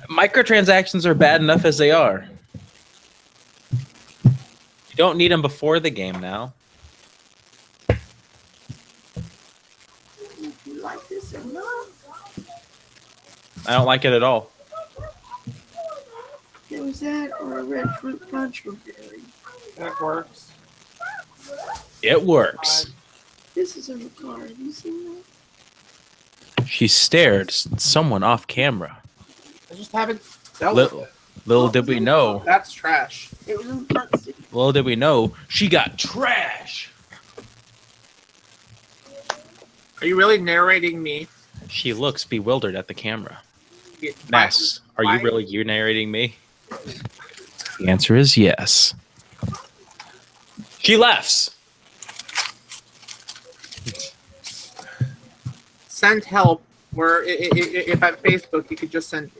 microtransactions are bad enough as they are. You don't need them before the game now. You like this or not? I don't like it at all. It was that or a red fruit punch from Gary. That works. It works. This is in the car. Have you seen that? She stared someone off camera. I just haven't dealt with it. Little did we know. That's trash. It was in the front seat. Little did we know she got trash. Are you really narrating me? She looks bewildered at the camera. Mass, are you really narrating me? The answer is yes. She laughs. Send help. Where if on Facebook you could just send.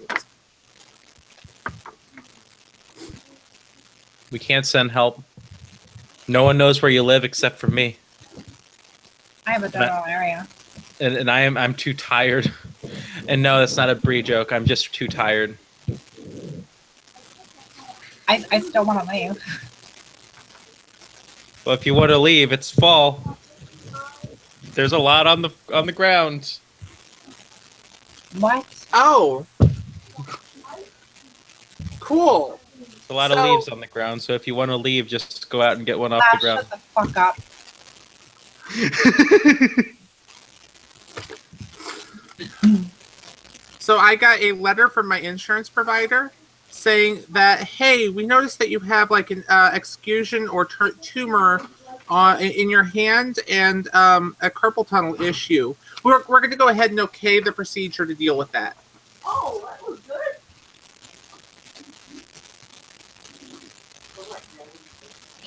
We can't send help. No one knows where you live except for me. I have a general area. And I'm too tired. And no, that's not a Brie joke. I'm just too tired. I still want to leave. Well, if you want to leave, it's fall. There's a lot on the ground. What? Oh. Cool. There's a lot of leaves on the ground, so if you want to leave, just go out and get one off the ground. Shut the fuck up. So I got a letter from my insurance provider saying that, hey, we noticed that you have like an exusion or tumor in your hand and a carpal tunnel issue. We're going to go ahead and okay the procedure to deal with that. Oh, that was good.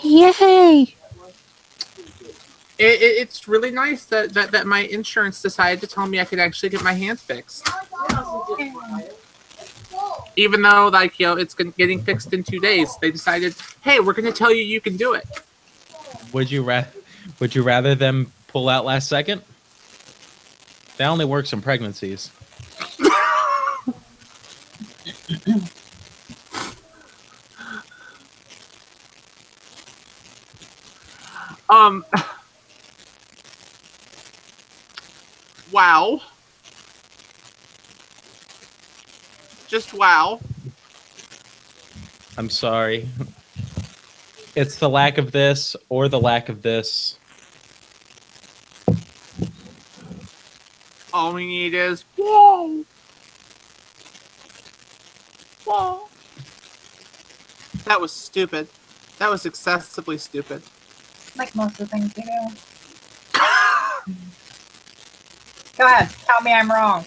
Yay! It's really nice that my insurance decided to tell me I could actually get my hand fixed. Even though, like, it's getting fixed in 2 days, they decided, hey, we're going to tell you you can do it. Would you rather them pull out last second? That only works in pregnancies. Wow. Just wow. I'm sorry. It's the lack of this or the lack of this. All we need is whoa. Whoa. That was stupid. That was excessively stupid. Like most of the things we do. Go ahead. Tell me I'm wrong.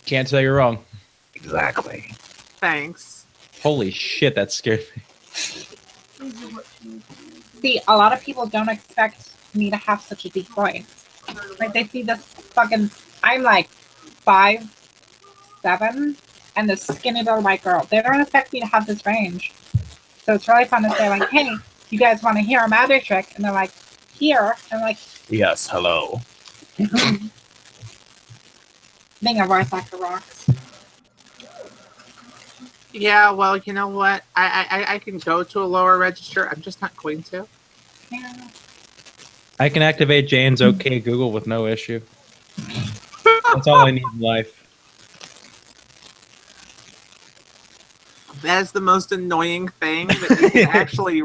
Can't tell you're wrong. Exactly. Thanks. Holy shit, that scared me. See, a lot of people don't expect me to have such a deep voice. Like, they see this fucking... I'm like 5'7", and this skinny little white girl. They don't expect me to have this range. So it's really fun to say, like, hey, you guys want to hear a magic trick? And they're like, here. And I'm like... Yes, hello. Being a voice actor rocks. Yeah, well, you know what? I can go to a lower register. I'm just not going to. Yeah. I can activate Jane's OK Google with no issue. That's all I need in life. That is the most annoying thing that you can actually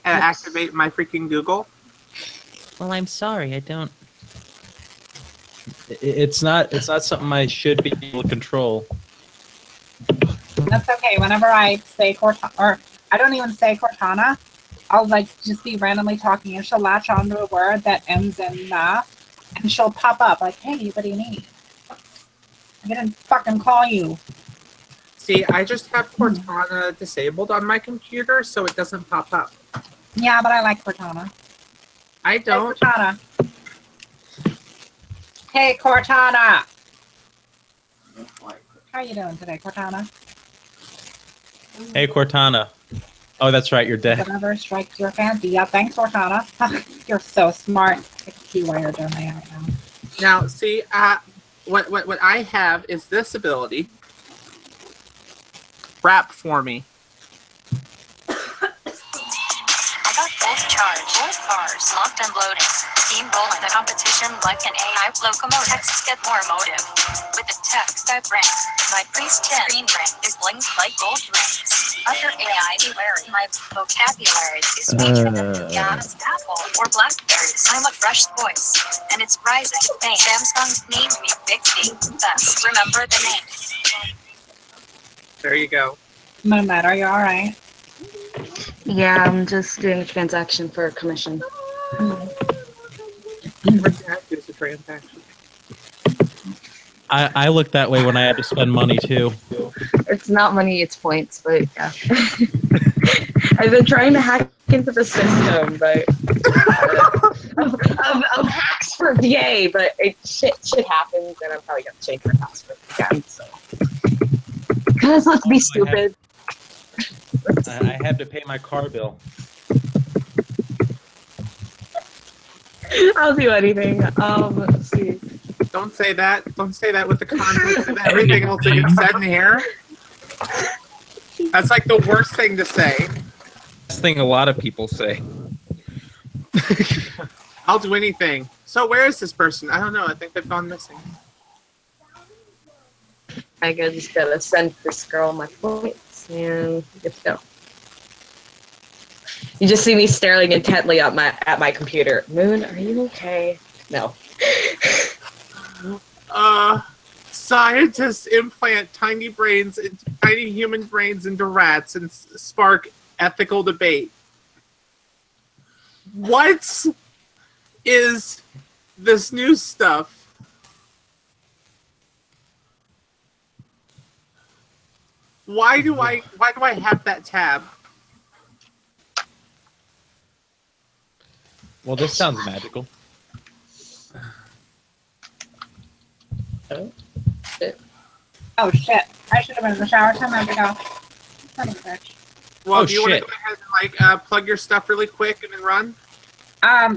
activate my freaking Google. Well, I'm sorry, I don't. It's not something I should be able to control. That's okay. Whenever I say Cortana, or I don't even say Cortana, I'll like just be randomly talking and she'll latch onto a word that ends in na, and she'll pop up like, hey, what do you need? I didn't fucking call you. See, I just have Cortana disabled on my computer, so it doesn't pop up. Yeah, but I like Cortana. I don't. Hey, Cortana. Hey, Cortana. How are you doing today, Cortana? Hey, Cortana. Oh, that's right, you're dead. Whatever strikes your fancy. Yeah, thanks, Cortana. You're so smart. I can see why you're doing that right now. Now, see, what I have is this ability. Rap for me. I got both charged, both cars locked and loaded. Steamroll the competition like an AI locomotive. Texts get more emotive. With the text I bring, my priest screen ring is blinks like gold rings. Other AI be wary. My vocabulary is richer than Guyana's apple or blackberries. I'm a fresh voice, and it's rising. Hey, Samsung needs me Bixby. Thus, remember the name. There you go. Moonlight, are you alright? Yeah, I'm just doing a transaction for a commission. What's that? It's a transaction. I look that way when I had to spend money too. It's not money, it's points, but yeah. I've been trying to hack into the system, but of hacks for VA, but shit happens, and I'm probably gonna change my password again. So, because let's be stupid. I have to pay my car bill. I'll do anything. Let's see. Don't say that. Don't say that with the context of everything else that you've said in here. That's like the worst thing to say. That's the thing a lot of people say. I'll do anything. So where is this person? I don't know. I think they've gone missing. I just gotta send this girl my points and good to go. You just see me staring intently at my computer. Moon, are you okay? No. Scientists implant tiny human brains into rats and spark ethical debate. What is this new stuff? Why do I have that tab? Well, this sounds magical. Oh, shit. Oh shit! I should have been in the shower 10 minutes ago. Son of a bitch. Well, Oh, do you want to shit. go ahead and like plug your stuff really quick and then run? I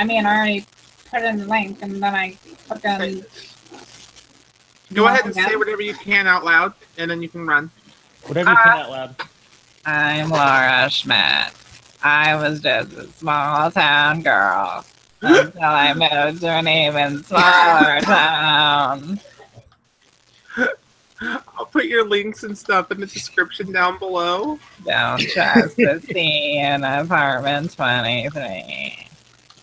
mean, I already put in the link and then I fucking. Go ahead and say whatever you can out loud, and then you can run. Whatever you can out loud. I'm Laura Schmidt. I was just a small town girl until I moved to an even smaller town. I'll put your links and stuff in the description down below. Don't trust the C in apartment 23.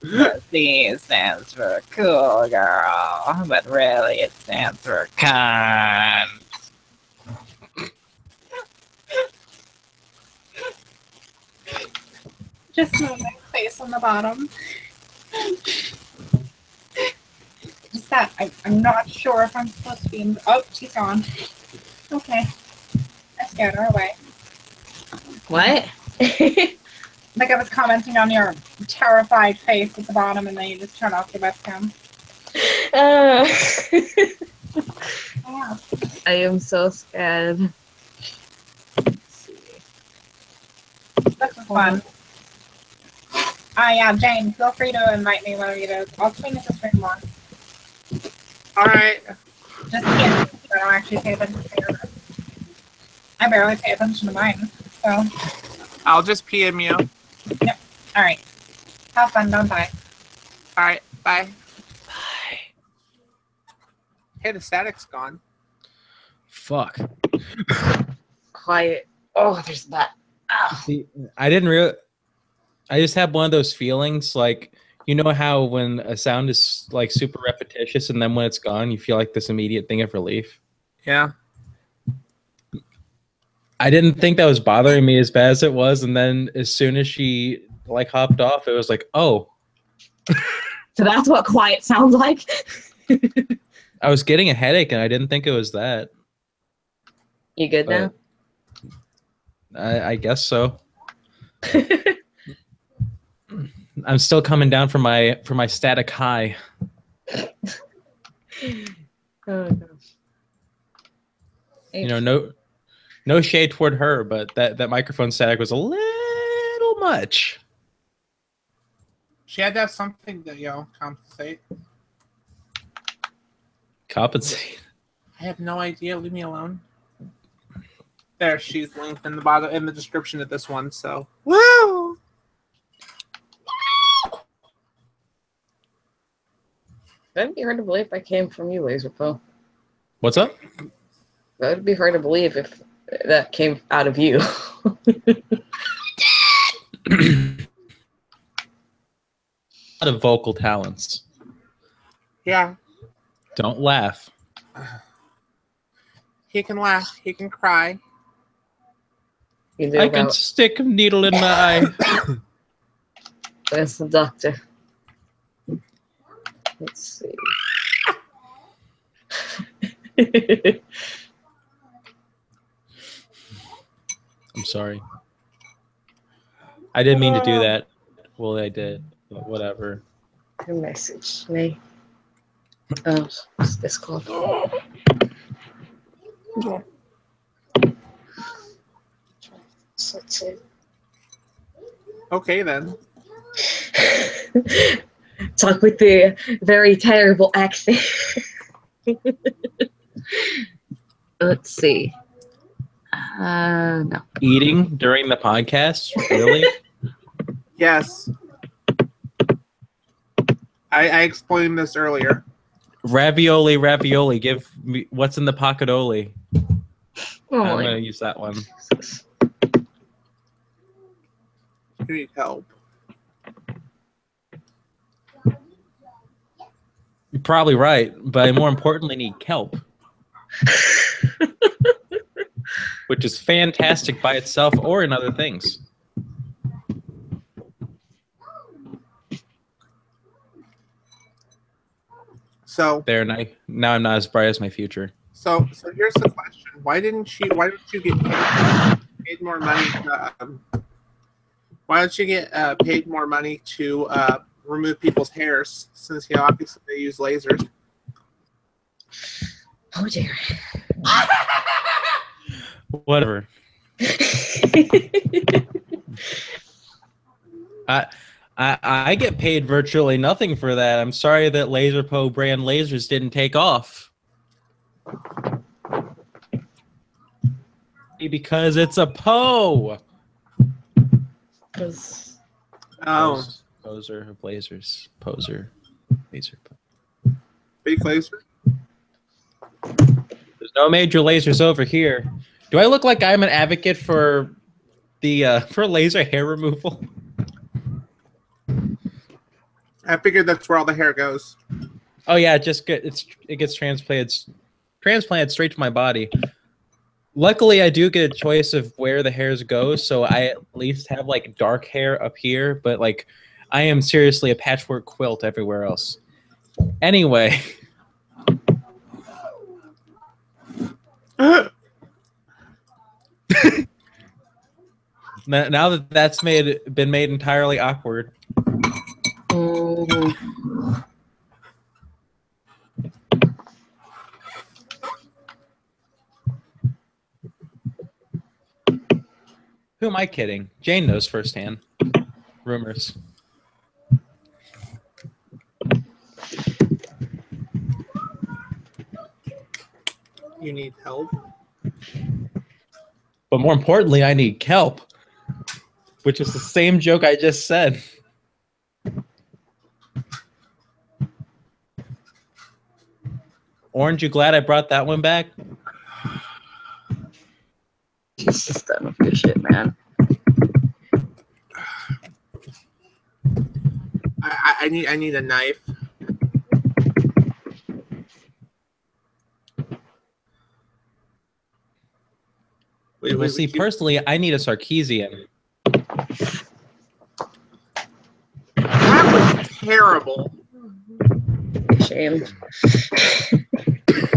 The C stands for cool girl, but really it stands for cunt. Just move my face on the bottom. upset. I'm not sure if I'm supposed to be in. Oh, she's gone. Okay. I scared her away. What? Like I was commenting on your terrified face at the bottom, and then you just turn off your webcam. Yeah. I am so scared. Let's see. This is fun. Yeah, Jane, feel free to invite me whenever you do. I'll swing it to stream more. Alright. Just kidding. I don't actually pay attention to yours. I barely pay attention to mine, so. I'll just PM you. Yep. Alright. Have fun, don't die. Alright, bye. Hey, the static's gone. Fuck. Quiet. Oh, there's that. Ow. See, I didn't really. I just have one of those feelings, like, you know how when a sound is like super repetitious and then when it's gone, you feel like this immediate thing of relief. Yeah. I didn't think that was bothering me as bad as it was, and then as soon as she like hopped off, it was like, oh. So that's what quiet sounds like. I was getting a headache, and I didn't think it was that. You good now? I guess so. I'm still coming down from my static high. Oh gosh. You know, no shade toward her, but that microphone static was a little much. She had to have something to, compensate. Compensate. I have no idea. Leave me alone. There, she's linked in the bottom in the description of this one. So, woo! That'd be hard to believe if I came from you, Lazrpo. What's up? That would be hard to believe if that came out of you. A lot of vocal talents. Yeah. Don't laugh. He can laugh. He can cry. I can stick a needle in my eye. Where's the doctor? Let's see. I'm sorry. I didn't mean to do that. Well, I did. But whatever. Who messaged me? Oh, what's this called? That's it. Okay, then. Talk with the very terrible accent. Let's see. No. Eating during the podcast? Really? Yes. I explained this earlier. Ravioli. Give me what's in the pocket-oli. Oh, I'm going to use that one. You need help. You're probably right, but I more importantly need kelp. Which is fantastic by itself or in other things. So there, now I'm not as bright as my future. So here's the question: why didn't you get paid more money? Why don't you get paid more money to remove people's hairs? Since obviously they use lasers. Oh dear. Whatever. I get paid virtually nothing for that. I'm sorry that Lazrpo brand lasers didn't take off. Because it's a Poe. Oh. Poser of lasers. Poser. Laser. Fake laser? There's no major lasers over here. Do I look like I'm an advocate for the for laser hair removal? I figured that's where all the hair goes. Oh yeah, it gets transplanted straight to my body. Luckily, I do get a choice of where the hairs go, so I at least have like dark hair up here, but like I am seriously a patchwork quilt everywhere else. Anyway, Now that that's been made entirely awkward. Who am I kidding? Jane knows firsthand. Rumors. You need help? But more importantly, I need kelp, which is the same joke I just said. Orange, you glad I brought that one back? Jesus, done with your shit, man. I need a knife. Well, see, personally, I need a Sarkeesian. That was terrible. Ashamed.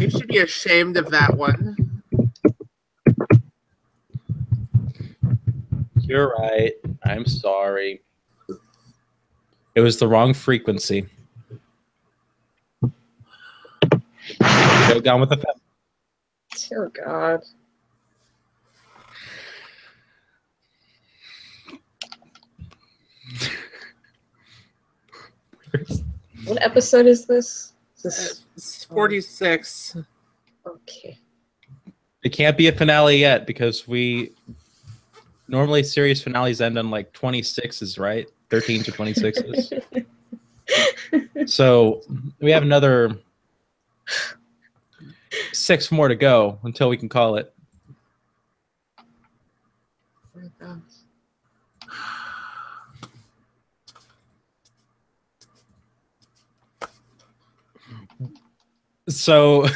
You should be ashamed of that one. You're right. I'm sorry. It was the wrong frequency. Go down with the pep. Dear God. What episode is this? It's 46. Okay. It can't be a finale yet because normally series finales end on like 26s, right? 13s or 26s. So we have another 6 more to go until we can call it. So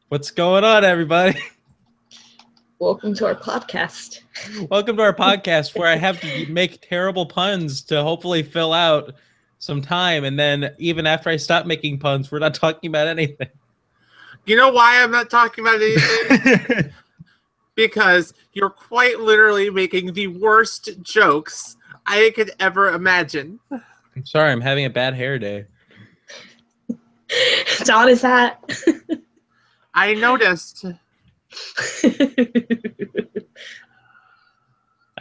what's going on, everybody? Welcome to our podcast. Welcome to our podcast where I have to make terrible puns to hopefully fill out some time. And then even after I stop making puns, we're not talking about anything. You know why I'm not talking about anything? Because you're quite literally making the worst jokes I could ever imagine. I'm sorry, I'm having a bad hair day. Don is that? I noticed.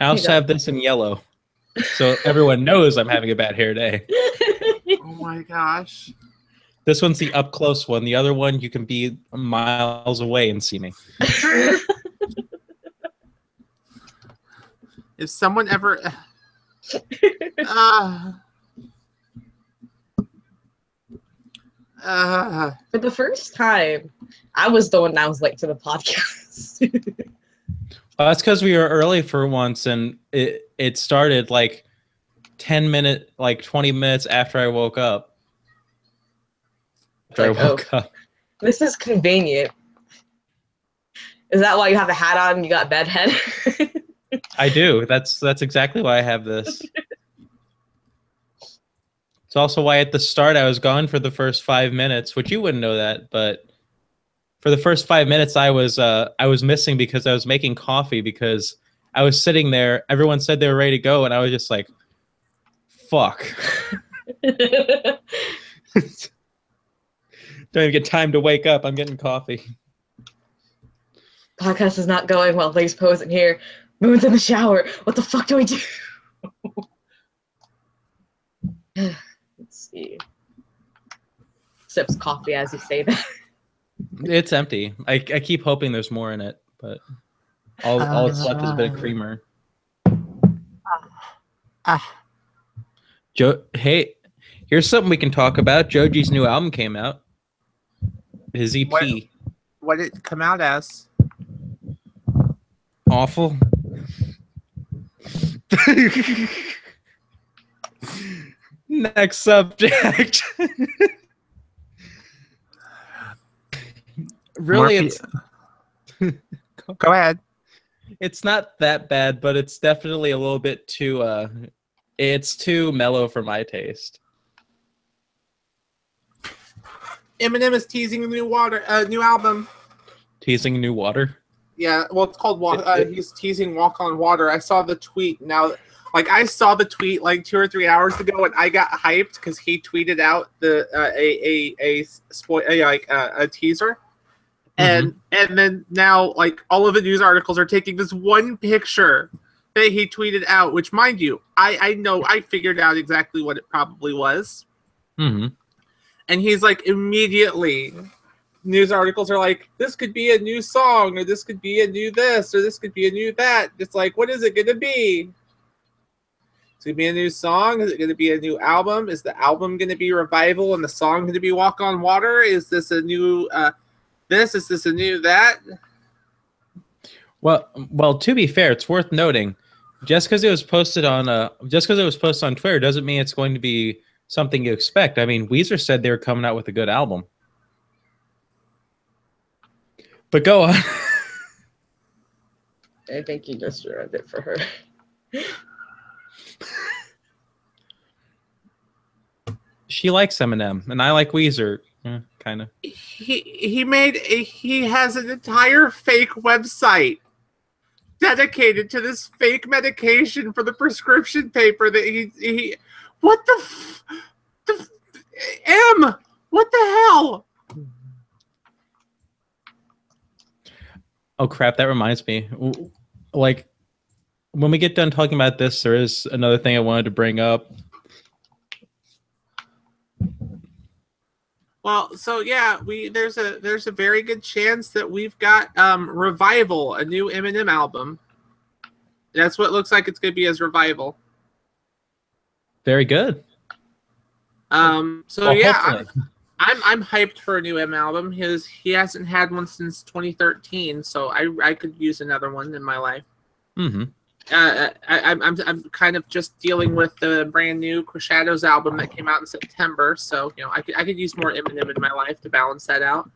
I also have this in yellow. So everyone knows I'm having a bad hair day. Oh my gosh. This one's the up close one. The other one, you can be miles away and see me. If someone ever... For the first time, I was the one that was late to the podcast. Well, that's because we were early for once, and it started like 20 minutes after I woke up. Up. This is convenient. Is that why you have a hat on and you got bedhead? I do. That's exactly why I have this. It's also why at the start I was gone for the first 5 minutes, which you wouldn't know that, but for the first 5 minutes I was missing because I was making coffee because I was sitting there. Everyone said they were ready to go, and I was just like, "Fuck." Don't even get time to wake up. I'm getting coffee. Podcast is not going well. Thanks, Poe's in here. Moon's in the shower. What the fuck do we do? Let's see. Sips coffee as you say that. It's empty. I keep hoping there's more in it, but all it's left is a bit of creamer. Hey, here's something we can talk about. Joji's new album came out. His EP. What did it come out as? Awful. Next subject. Really, it's go ahead. It's not that bad, but it's definitely a little bit too it's too mellow for my taste. Eminem is teasing a new album. Teasing new water. Yeah, well, it's called Walk. He's teasing "Walk on Water." I saw the tweet now. Like I saw the tweet like 2 or 3 hours ago, and I got hyped because he tweeted out the a teaser, and then now like all of the news articles are taking this one picture that he tweeted out. Which, mind you, I know I figured out exactly what it probably was. Mm-hmm. And he's like immediately. News articles are like, this could be a new song, or this could be a new this, or this could be a new that. It's like, what is it going to be? Is it going to be a new song? Is it going to be a new album? Is the album going to be Revival and the song going to be Walk on Water? Is this a new this? Is this a new that? Well, to be fair, it's worth noting, just because it was posted on Twitter doesn't mean it's going to be something you expect. I mean, Weezer said they were coming out with a good album. But go on. I think you just ruined it for her. She likes Eminem, and I like Weezer, kind of. He has an entire fake website dedicated to this fake medication for the prescription paper that he what the M? What the hell? Oh crap, that reminds me. Like, when we get done talking about this, there is another thing I wanted to bring up. Well, so yeah, there's a very good chance that we've got Revival, a new Eminem album. That's what it looks like it's going to be as Revival. Very good. So well, yeah, I'm hyped for a new M album. He hasn't had one since 2013, so I could use another one in my life. Mm-hmm. I'm kind of just dealing with the brand new Shadows album that came out in September, so you know I could use more Eminem in my life to balance that out.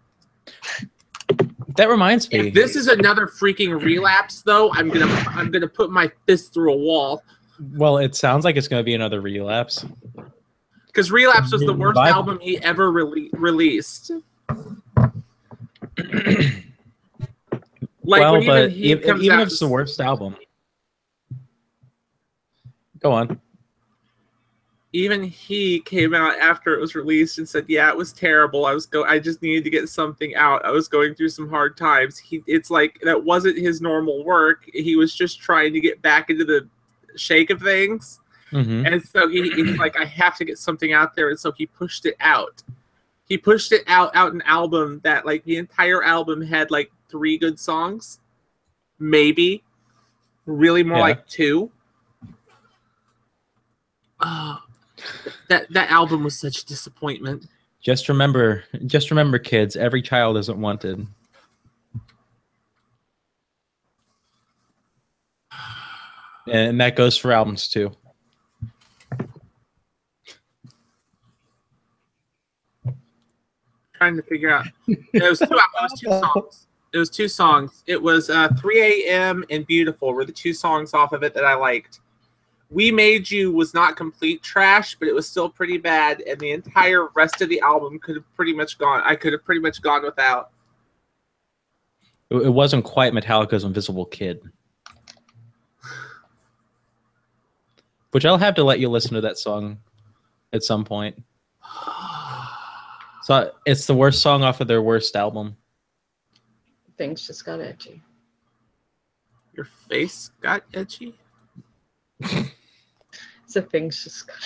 That reminds me. If this is another freaking relapse, though, I'm gonna put my fist through a wall. Well, it sounds like it's gonna be another relapse. Because Relapse was the worst album he ever released. Like, well, when but even if it's the worst album. Go on. Even he came out after it was released and said, "Yeah, it was terrible. I just needed to get something out. I was going through some hard times." It's like that wasn't his normal work. He was just trying to get back into the shake of things. Mm-hmm. And so he's like, I have to get something out there. And so he pushed it out. He pushed it out an album that, like, the entire album had, like, 3 good songs. Maybe. Really more like 2. That album was such a disappointment. Just remember, kids, every child isn't wanted. And that goes for albums, too. Trying to figure out. It was 2 songs. It was 2 songs. It was 3 a.m. and Beautiful were the 2 songs off of it that I liked. We Made You was not complete trash, but it was still pretty bad, and the entire rest of the album could have pretty much gone. I could have pretty much gone without. It wasn't quite Metallica's Invisible Kid. Which I'll have to let you listen to that song at some point. So it's the worst song off of their worst album. Things just got edgy. Your face got edgy? So things just got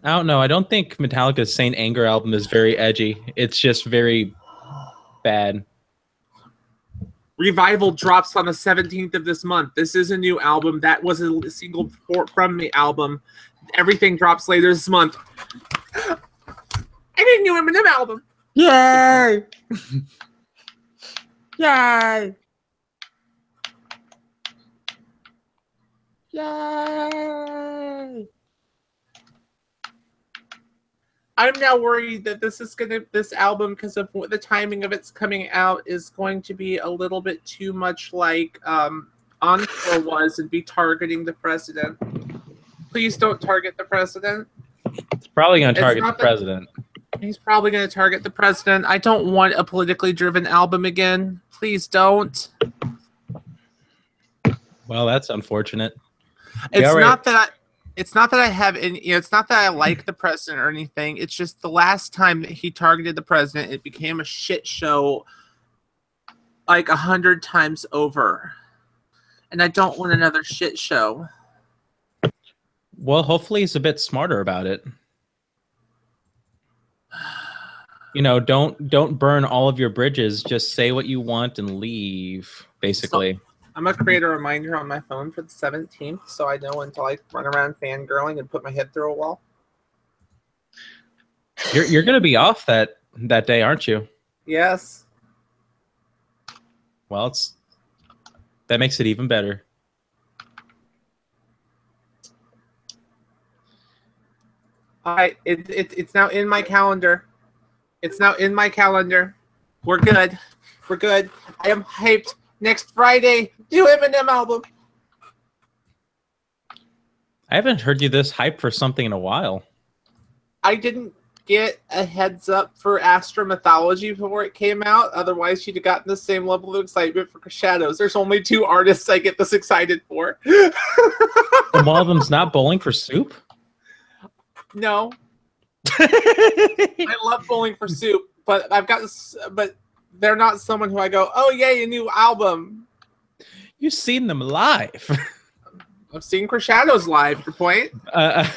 I don't know. I don't think Metallica's Saint Anger album is very edgy. It's just very bad. Revival drops on the 17th of this month. This is a new album. That was a single from the album. Everything drops later this month. I need a new Eminem album. Yay! Yay! Yay! I'm now worried that this album, because of the timing of its coming out, is going to be a little bit too much like Encore was and be targeting the president. Please don't target the president. It's probably going to It's target the not that- president. He's probably going to target the president. I don't want a politically driven album again. Please don't. Well, that's unfortunate. It's already- not that I. It's not that I have any. It's not that I like the president or anything. It's just the last time that he targeted the president, it became a shit show, like 100 times over, and I don't want another shit show. Well, hopefully he's a bit smarter about it. You know, don't burn all of your bridges. Just say what you want and leave, basically. I'm gonna create a reminder on my phone for the 17th, so I know when to like run around fangirling and put my head through a wall. You're going to be off that day, aren't you? Yes. Well, that makes it even better. It's now in my calendar. It's now in my calendar. We're good. We're good. I am hyped. Next Friday, new Eminem album. I haven't heard you this hyped for something in a while. I didn't get a heads up for Astra Mythology before it came out. Otherwise, you'd have gotten the same level of excitement for Shadows. There's only 2 artists I get this excited for. And one of them's not Bowling for Soup? No. I love Bowling for Soup, but they're not someone who I go, oh yay, a new album. You've seen them live. I've seen Shadows live. Your point? I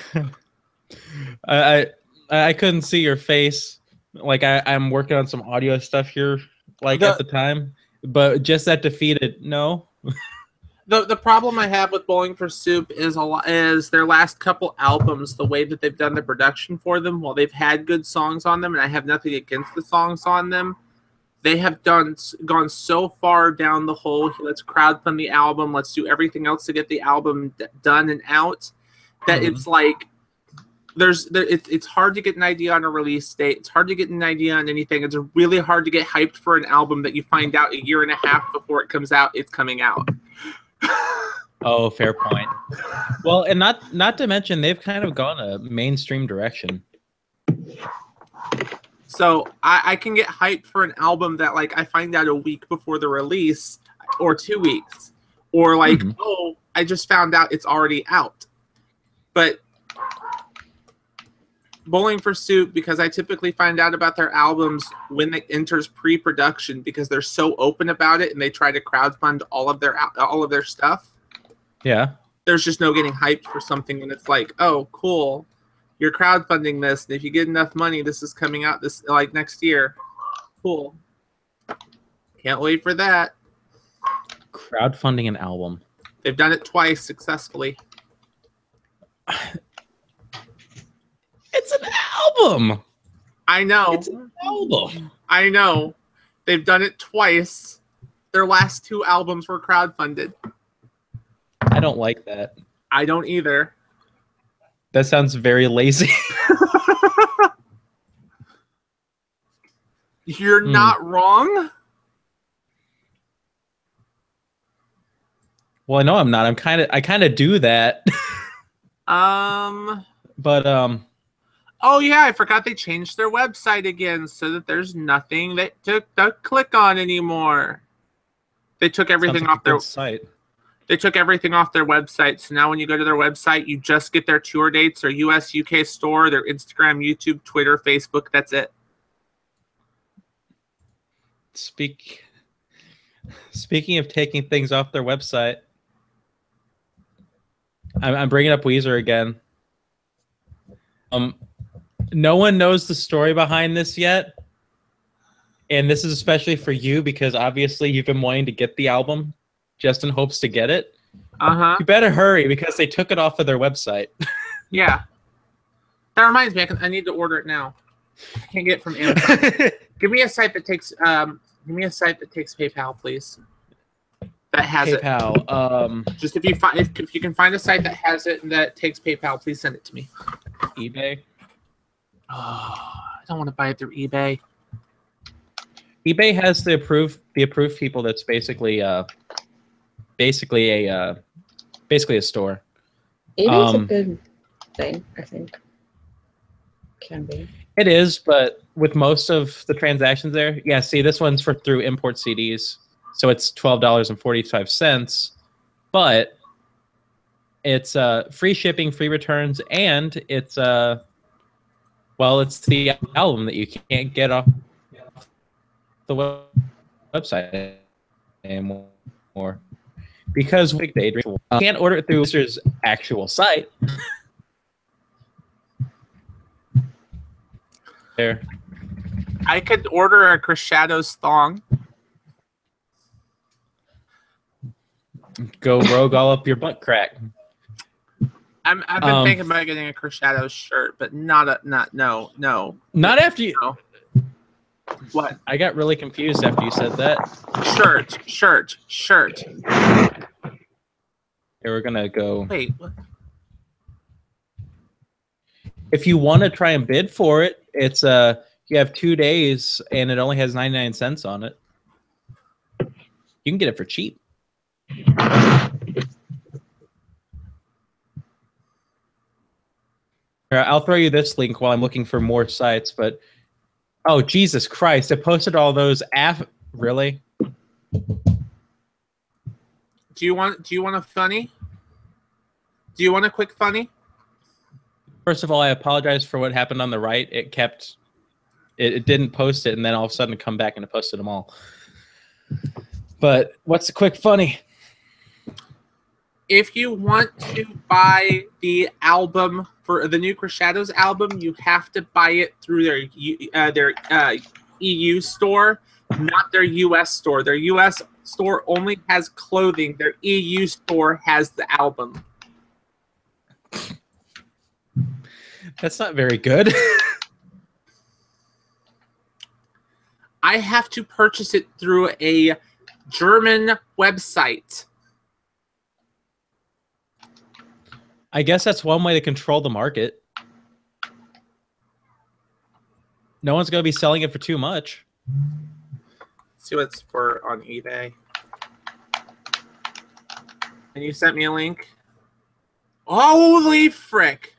couldn't see your face. Like I'm working on some audio stuff here, like at the time, but just that defeated. No. The problem I have with Bowling for Soup is their last couple albums, the way that they've done the production for them. While they've had good songs on them, and I have nothing against the songs on them, they have gone so far down the hole. Let's crowdfund the album. Let's do everything else to get the album done and out. That it's like it's hard to get an idea on a release date. It's hard to get an idea on anything. It's really hard to get hyped for an album that you find out 1.5 years before it comes out. It's coming out. Oh, fair point. Well, and not to mention they've kind of gone a mainstream direction. So I can get hyped for an album that like I find out a week before the release, or 2 weeks, or like oh, I just found out it's already out. But Bowling for Soup, because I typically find out about their albums when it enters pre-production, because they're so open about it and they try to crowdfund all of their stuff. Yeah. There's just no getting hyped for something when it's like, oh, cool, you're crowdfunding this, and if you get enough money, this is coming out this like next year. Cool. Can't wait for that. Crowdfunding an album. They've done it twice successfully. It's an album. I know. It's an album. I know. They've done it twice. Their last 2 albums were crowdfunded. I don't like that. I don't either. That sounds very lazy. You're not wrong. Well, no, I'm not. I kind of do that. But oh yeah, I forgot they changed their website again so that there's nothing to click on anymore. They took everything off their site. They took everything off their website. So now when you go to their website, you just get their tour dates, their US, UK store, their Instagram, YouTube, Twitter, Facebook. That's it. Speaking of taking things off their website, I'm bringing up Weezer again. No one knows the story behind this yet, and this is especially for you because obviously you've been wanting to get the album just in hopes to get it. You better hurry because they took it off of their website. Yeah. That reminds me, I need to order it now. I can't get it from Amazon. Give me a site that takes PayPal, please. That has PayPal. it. Just if you can find a site that has it and that takes PayPal, please send it to me. eBay. Oh, I don't want to buy it through eBay. eBay has the approved people. That's basically a store. eBay's a good thing, I think. Can be. It is, but with most of the transactions there, yeah. See, this one's through import CDs, so it's $12.45, but it's free shipping, free returns, and it's it's the album that you can't get off the website anymore because we can't order it through Mr.'s actual site. There. I could order a Crescendo's thong. Go rogue all up your butt crack. I've been thinking about getting a Crescendo's shirt, but not no. Not after you. No. What? I got really confused after you said that. Shirt. Okay, we're gonna go. Wait. What? If you want to try and bid for it, it's you have 2 days and it only has 99 cents on it. You can get it for cheap. I'll throw you this link while I'm looking for more sites, but oh Jesus Christ, I posted all those really? Do you want a funny? Do you want a quick funny? First of all, I apologize for what happened on the right. It didn't post it, and then all of a sudden it come back and it posted them all. But what's the quick funny? If you want to buy the album for the new Crescendo's album, you have to buy it through their EU store, not their US store. Their US store only has clothing. Their EU store has the album. That's not very good. I have to purchase it through a German website. I guess that's one way to control the market. No one's going to be selling it for too much. Let's see what it's for on eBay. And you sent me a link. Holy frick!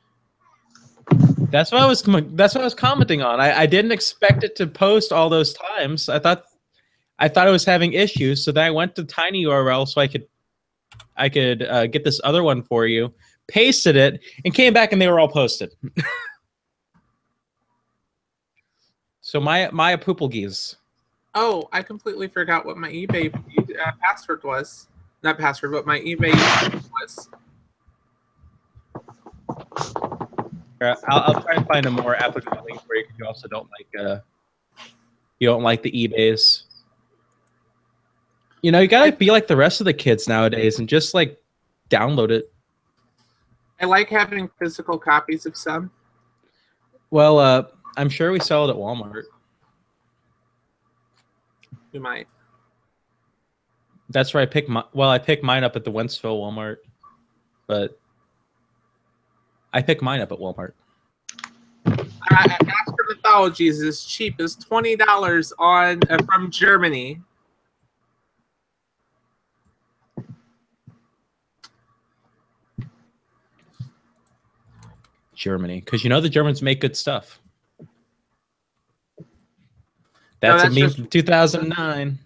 That's what I was commenting on. I didn't expect it to post all those times. I thought it was having issues, so then I went to tinyURL so I could get this other one for you, pasted it, and came back and they were all posted. So my pooplegees. Oh, I completely forgot what my eBay password was. Not password, but my eBay was. I'll try and find a more applicable link for you because you also don't like the eBays. You know, you gotta be like the rest of the kids nowadays and just like download it. I like having physical copies of some. Well, I'm sure we sell it at Walmart. We might. That's where I pick mine up at the Wentzville Walmart, but I pick mine up at Walmart. Astro Mythologies is cheap as $20 on from Germany. Germany, because you know the Germans make good stuff. That's a meme from 2009.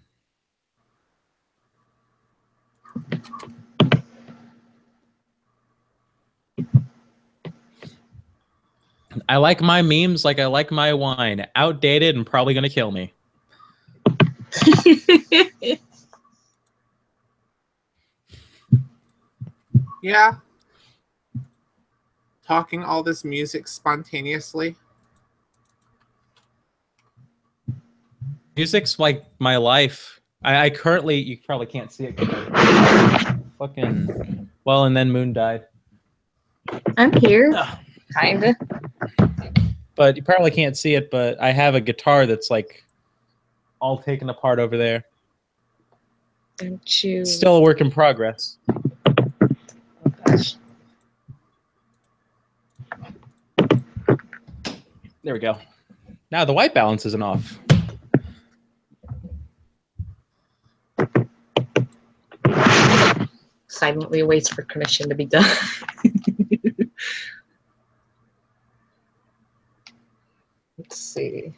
I like my memes like I like my wine. Outdated and probably going to kill me. Yeah. Talking all this music spontaneously. Music's like my life. I currently, you probably can't see it. Fucking, well, and then Moon died. I'm here. Kinda. But you probably can't see it, but I have a guitar that's like all taken apart over there. Don't you? Still a work in progress. Oh, gosh. There we go. Now the white balance isn't off. Silently waits for commission to be done. Let's see.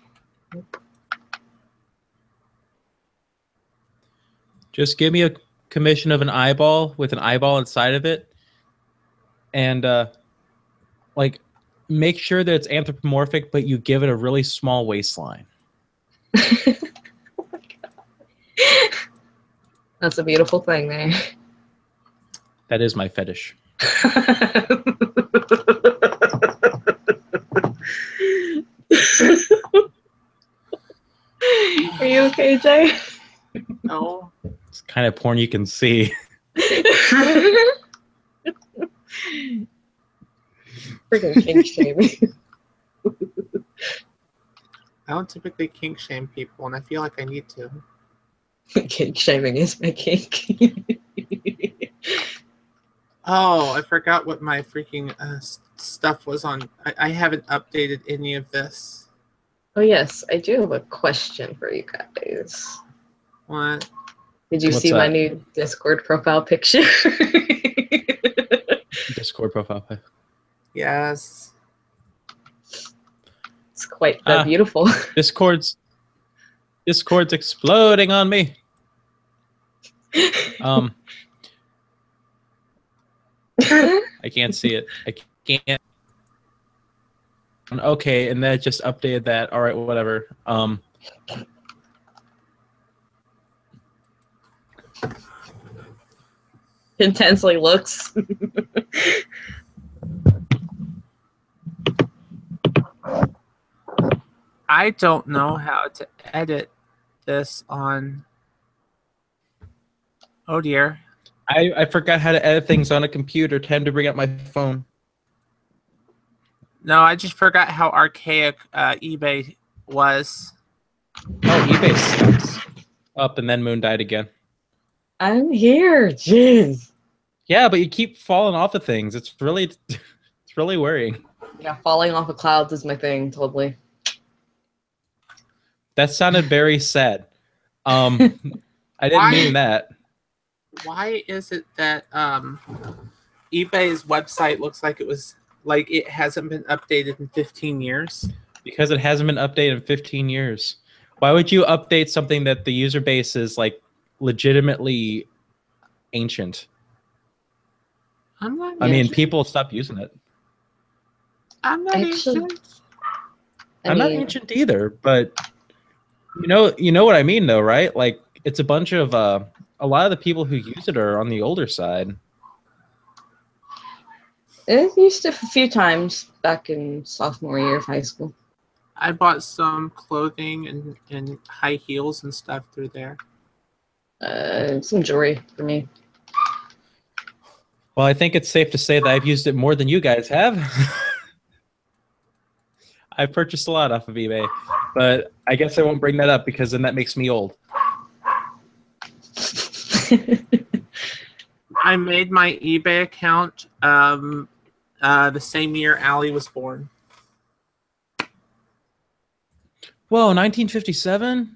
Just give me a commission of an eyeball with an eyeball inside of it, and like make sure that it's anthropomorphic, but you give it a really small waistline. Oh my God. That's a beautiful thing there. That is my fetish. Are you okay, Jay? No. It's the kind of porn you can see. Freaking kink shaming. I don't typically kink shame people, and I feel like I need to. Kink shaming is my kink. Oh, I forgot what my freaking stuff was on. I haven't updated any of this. Oh yes, I do have a question for you guys. What? Did you What's see my that? new Discord profile picture? Discord profile. Yes. It's quite beautiful. Discord's exploding on me. I can't see it. I can't. Okay, and that just updated that. All right, whatever. Intensely looks. I don't know how to edit this on. Oh dear. I forgot how to edit things on a computer. Time to bring up my phone. No, I just forgot how archaic eBay was. Oh, eBay sucks. Up and then Moon died again. I'm here. Jeez. Yeah, but you keep falling off of things. It's really worrying. Yeah, falling off of clouds is my thing, totally. That sounded very sad. I didn't mean that. Why is it that eBay's website looks like it hasn't been updated in 15 years? Because it hasn't been updated in 15 years. Why would you update something that the user base is like legitimately ancient? I'm not. I mean, people stop using it. I'm not ancient. I'm not ancient either, but you know what I mean, though, right? Like, it's a bunch of a lot of the people who use it are on the older side. It used to a few times back in sophomore year of high school. I bought some clothing and high heels and stuff through there. Some jewelry for me. Well, I think it's safe to say that I've used it more than you guys have. I've purchased a lot off of eBay, but I guess I won't bring that up because then that makes me old. I made my eBay account the same year Allie was born. Whoa, 1957?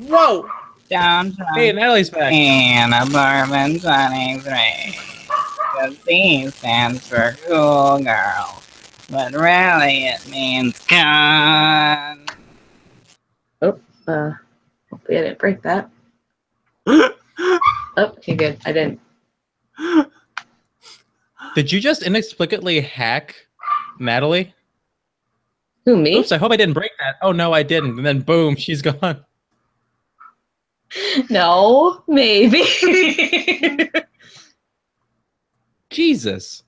Whoa! Hey, Natalie's back. And apartment 23. The C stands for cool girl, but really it means con. Oh, hopefully I didn't break that. Oh, okay, good. I didn't. Did you just inexplicably hack Natalie? Who, me? Oops, I hope I didn't break that. Oh, no, I didn't. And then boom, she's gone. No, maybe. Jesus.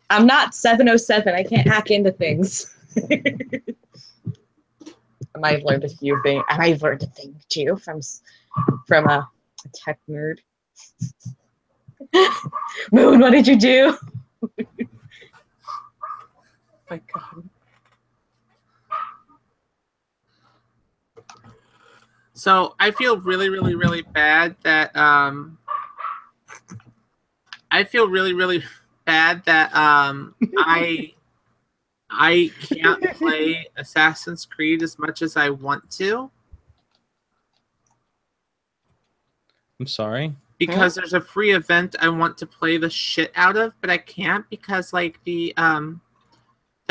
I'm not 707. I can't hack into things. I might have learned a few things. I might have learned a thing too from a tech nerd. Moon, what did you do? My God. So I feel really, really, really bad that I can't play Assassin's Creed as much as I want to. I'm sorry. Because there's a free event I want to play the shit out of, but I can't because like the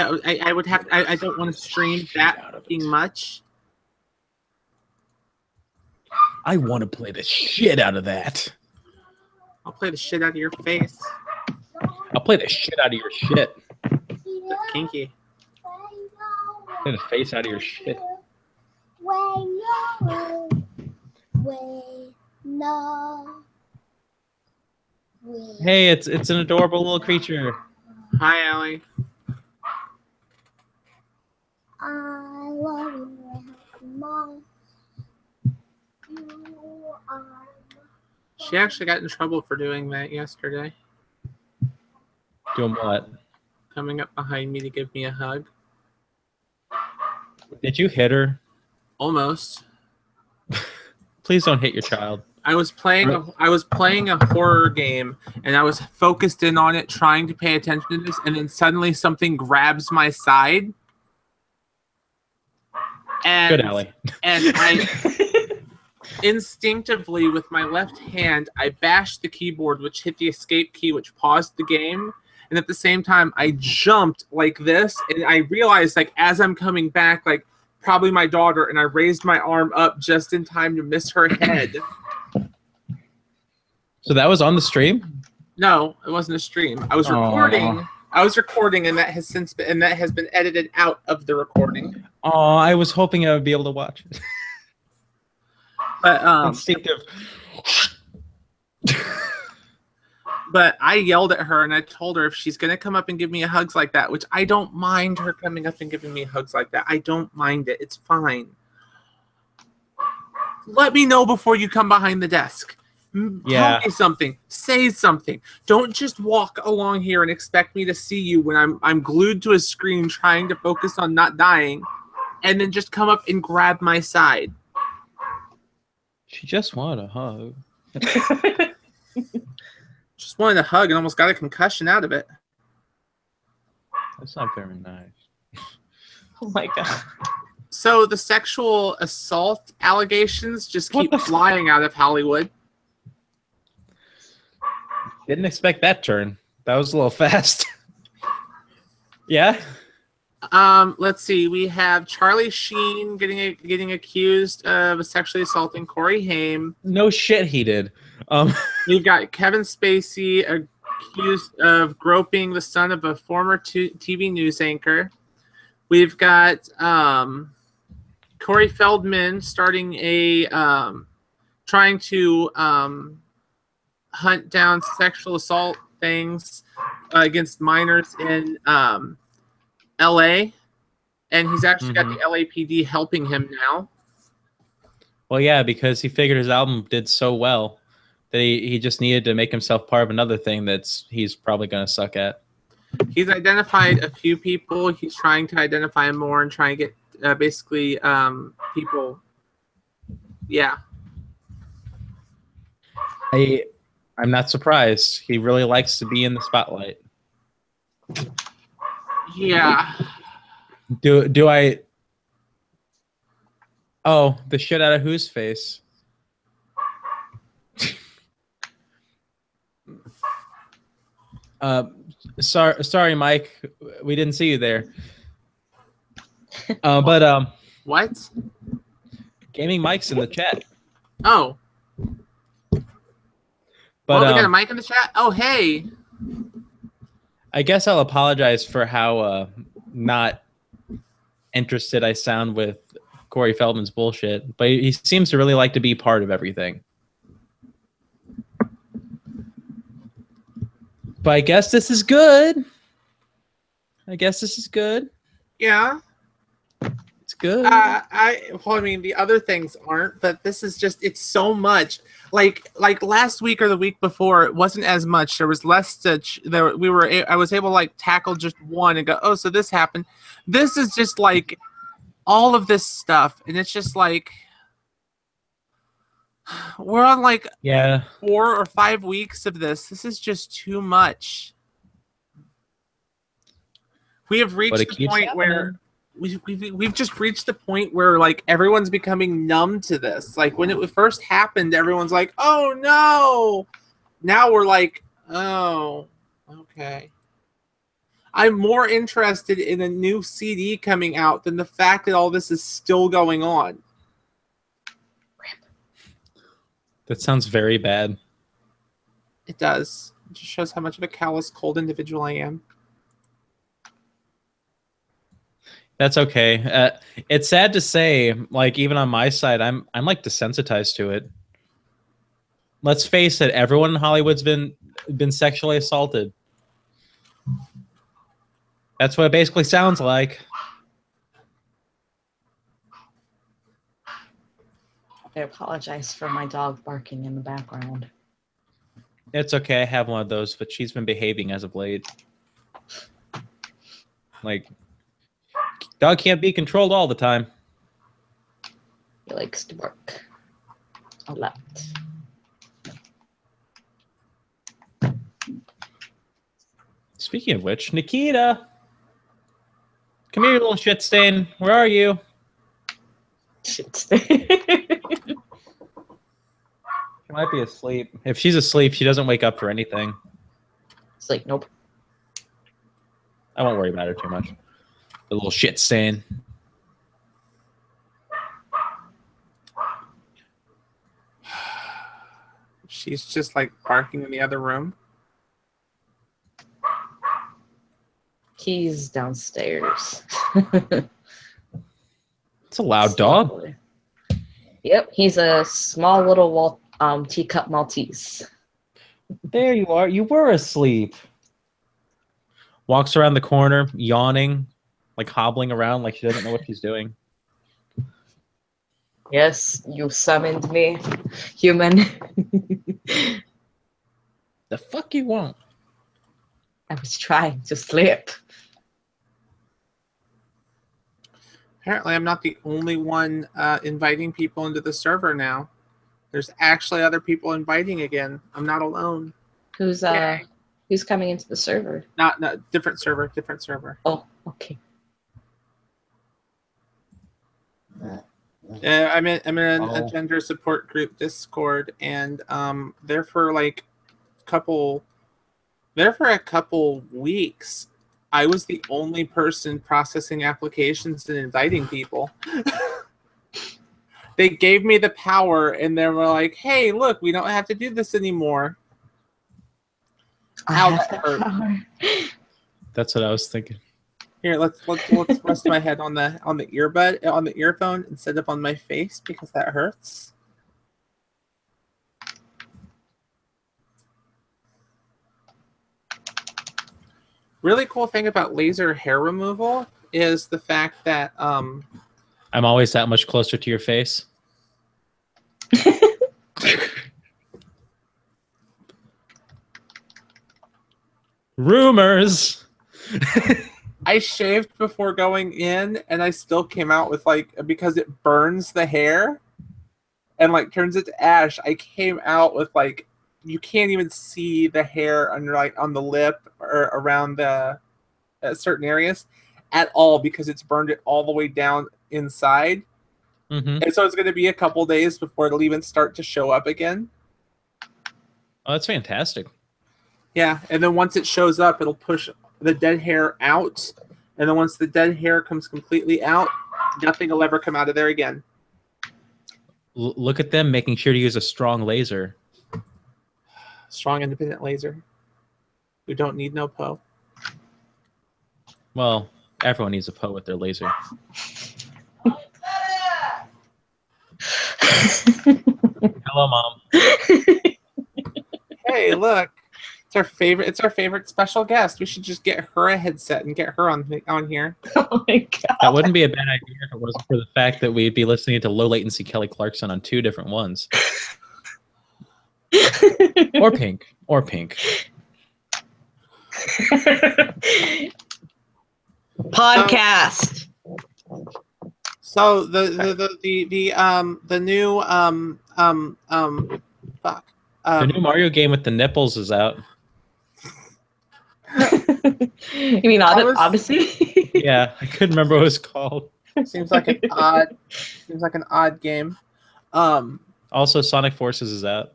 I would have. I don't want to stream that fucking much. I want to play the shit out of that. I'll play the shit out of your face. I'll play the shit out of your shit. That's kinky. Play the face out of your shit. Hey, it's an adorable little creature. Hi, Allie. I love you, Mom. You are. She actually got in trouble for doing that yesterday. Doing what? Coming up behind me to give me a hug. Did you hit her? Almost. Please don't hit your child. I was playing a horror game, and I was focused in on it, trying to pay attention to this, and then suddenly something grabs my side. And, Good, Allie. And I instinctively, with my left hand, I bashed the keyboard, which hit the escape key, which paused the game. And at the same time, I jumped like this, and I realized, like, as I'm coming back, like, probably my daughter, and I raised my arm up just in time to miss her head. So that was on the stream? No, it wasn't a stream. I was recording. Aww. I was recording, and that has been edited out of the recording. Oh, I was hoping I would be able to watch it. But instinctive. But I yelled at her, and I told her if she's gonna come up and give me hugs like that, which I don't mind her coming up and giving me hugs like that. I don't mind it. It's fine. Let me know before you come behind the desk. Yeah. Tell me something. Say something. Don't just walk along here and expect me to see you when I'm glued to a screen trying to focus on not dying, and then just come up and grab my side. She just wanted a hug. Just wanted a hug and almost got a concussion out of it. That's not very nice. Oh my god. So the sexual assault allegations just keep flying out of Hollywood. Didn't expect that turn. That was a little fast. Yeah? Let's see. We have Charlie Sheen getting accused of sexually assaulting Corey Haim. No shit he did. We've got Kevin Spacey accused of groping the son of a former TV news anchor. We've got Corey Feldman starting a trying to hunt down sexual assault things against minors in LA, and he's actually got the LAPD helping him now. Well, yeah, because he figured his album did so well that he just needed to make himself part of another thing he's probably going to suck at. He's identified a few people. He's trying to identify more and trying to get basically people. Yeah. I'm not surprised. He really likes to be in the spotlight. Yeah. Do I? Oh, the shit out of whose face? Sorry, Mike. We didn't see you there. But what? Gaming Mike's in the chat. Oh. But we got a mic in the chat. Oh, hey. I guess I'll apologize for how not interested I sound with Corey Feldman's bullshit, but he seems to really like to be part of everything. But I guess this is good. Yeah. It's good. I mean, the other things aren't, but this is just, it's so much. Like last week or the week before, it wasn't as much. There was less I was able to like tackle just one and go, oh, so this happened. This is just like all of this stuff, and it's just like we're on like 4 or 5 weeks of this. This is just too much. We have reached the point where we've just reached the point where like everyone's becoming numb to this. Like when it first happened, everyone's like, "Oh no!" Now we're like, "Oh, okay." I'm more interested in a new CD coming out than the fact that all this is still going on. That sounds very bad. It does. It just shows how much of a callous, cold individual I am. That's okay. It's sad to say, like, even on my side, I'm like desensitized to it. Let's face it, everyone in Hollywood's been sexually assaulted. That's what it basically sounds like. I apologize for my dog barking in the background. It's okay, I have one of those, but she's been behaving as of late. Like, dog can't be controlled all the time. He likes to bark a lot. Speaking of which, Nikita! Come here, you little shit stain. Where are you? Shit. She might be asleep. If she's asleep, she doesn't wake up for anything. It's like, nope. I won't worry about her too much. The little shit stain. She's just like barking in the other room. He's downstairs. It's a loud dog. Yep, he's a small little teacup Maltese. There you are. You were asleep. Walks around the corner, yawning, like hobbling around like she doesn't know what she's doing. Yes, you summoned me, human. The fuck you want? I was trying to sleep. Apparently, I'm not the only one inviting people into the server now. There's actually other people inviting again. I'm not alone. Who's coming into the server? Not different server. Oh, okay. I'm in a gender support group Discord, and there for a couple weeks, I was the only person processing applications and inviting people. They gave me the power, and they were like, "Hey, look, we don't have to do this anymore." Ow, that hurt. That's what I was thinking. Here, let's rest my head on the earphone instead of on my face because that hurts. Really cool thing about laser hair removal is the fact that I'm always that much closer to your face. Rumors. I shaved before going in, and I still came out with because it burns the hair and turns it to ash. I came out with you can't even see the hair under on the lip or around the certain areas at all because it's burned it all the way down inside. Mm-hmm. And so it's going to be a couple days before it'll even start to show up again. Oh, that's fantastic. Yeah, and then once it shows up, it'll push the dead hair out, and then once the dead hair comes completely out, nothing will ever come out of there again. Look at them making sure to use a strong laser. Strong independent laser. We don't need no Poe. Well, everyone needs a Poe with their laser. Hello, Mom. Hey, look. It's our favorite special guest. We should just get her a headset and get her on here. Oh my god. That wouldn't be a bad idea if it wasn't for the fact that we'd be listening to low latency Kelly Clarkson on 2 different ones. Or Pink. Podcast. So the new the new Mario game with the nipples is out. You mean Odyssey? Yeah, I couldn't remember what it was called. Seems like an odd game. Also, Sonic Forces is out.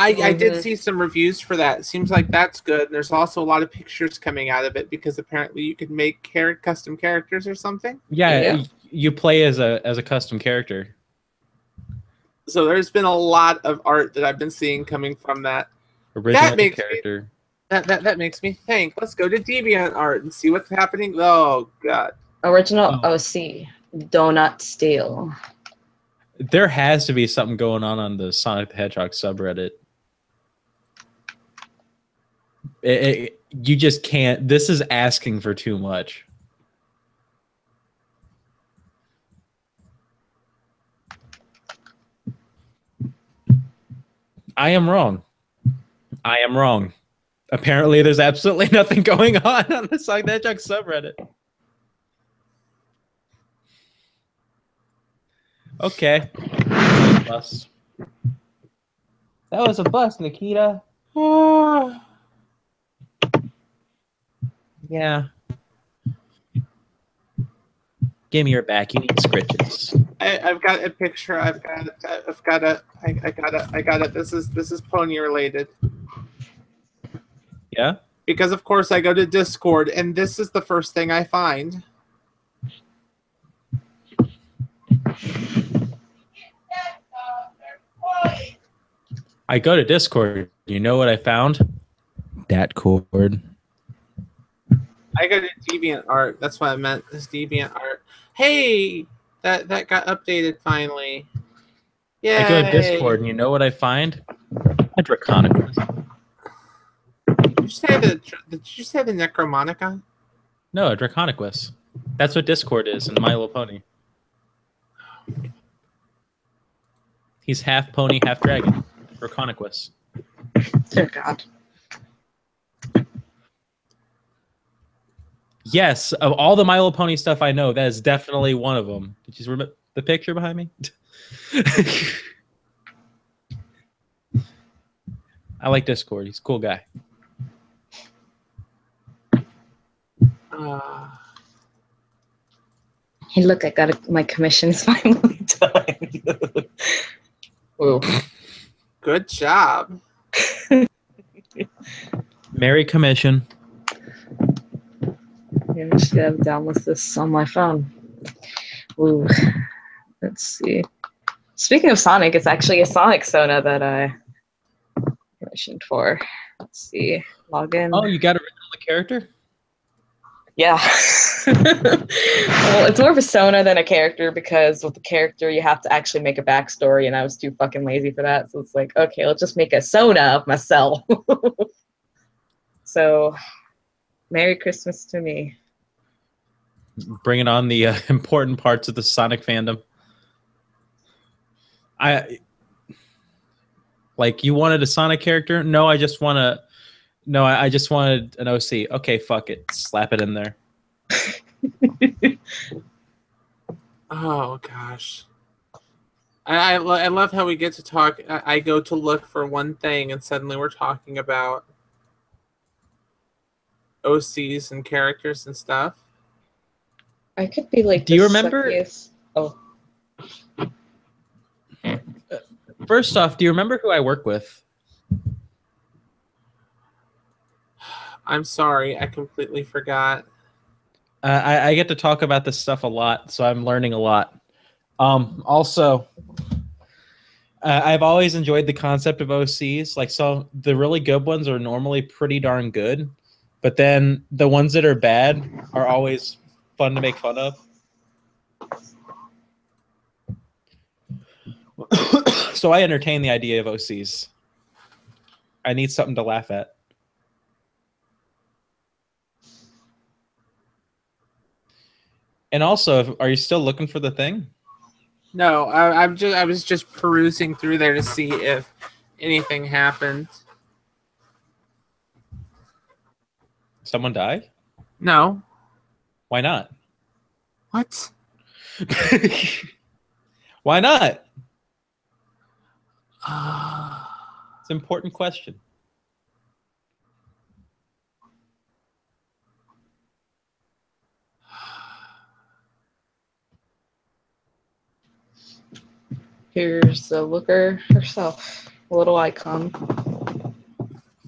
I did Mhm. see some reviews for that. It seems like that's good. And there's also a lot of pictures coming out of it because apparently you can make custom characters or something. Yeah, Yeah. you play as a custom character. So there's been a lot of art that I've been seeing coming from that. Original makes me- character. That makes me think. Let's go to DeviantArt and see what's happening. Oh god. Original Oh. OC. Donut Steel. There has to be something going on the Sonic the Hedgehog subreddit. You just can't. This is asking for too much. I am wrong. I am wrong. Apparently, there's absolutely nothing going on the Sonic the Hedgehog subreddit. Okay. Bust. That was a bust, Nikita. Yeah. Give me your back. You need scritches. I've got a picture. I got it. This is pony related. Yeah. Because of course I go to Discord and this is the first thing I find. I go to Discord. You know what I found? Dat cord. I go to DeviantArt. That's what I meant. This DeviantArt. Hey, that got updated finally. Yeah. I go to Discord, and you know what I find? A Draconicus. Did you say the Necromonica? No, a Draconicus. That's what Discord is in My Little Pony. He's half pony, half dragon. Draconicus. Dear God. Yes, of all the My Little Pony stuff I know, that is definitely one of them. Did you remember the picture behind me? I like Discord. He's a cool guy. Hey, look, I got my commissions finally done. Ooh. Good job. Merry commission. Yeah, I should have downloaded this on my phone. Ooh. Let's see. Speaking of Sonic, it's actually a Sonic Sona that I commissioned for. Let's see. Login. Oh, you got original character? Yeah. Well, it's more of a Sona than a character because with the character you have to actually make a backstory, and I was too fucking lazy for that. So it's like, okay, let's just make a Sona of myself. So, Merry Christmas to me. Bringing on the important parts of the Sonic fandom. You wanted a Sonic character? No, I just wanted an OC. Okay, fuck it. Slap it in there. Oh gosh. I love how we get to talk. I go to look for one thing and suddenly we're talking about OCs and characters and stuff. I could be like. Do you remember? Oh. First off, do you remember who I work with? I'm sorry, I completely forgot. I get to talk about this stuff a lot, so I'm learning a lot. Also, I've always enjoyed the concept of OCs. Like, so the really good ones are normally pretty darn good, but then the ones that are bad are always fun to make fun of. So I entertain the idea of OCs. I need something to laugh at. And also, are you still looking for the thing? No, I was just perusing through there to see if anything happened. Someone die? No. Why not? What? Why not? It's an important question. Here's the looker herself. little icon.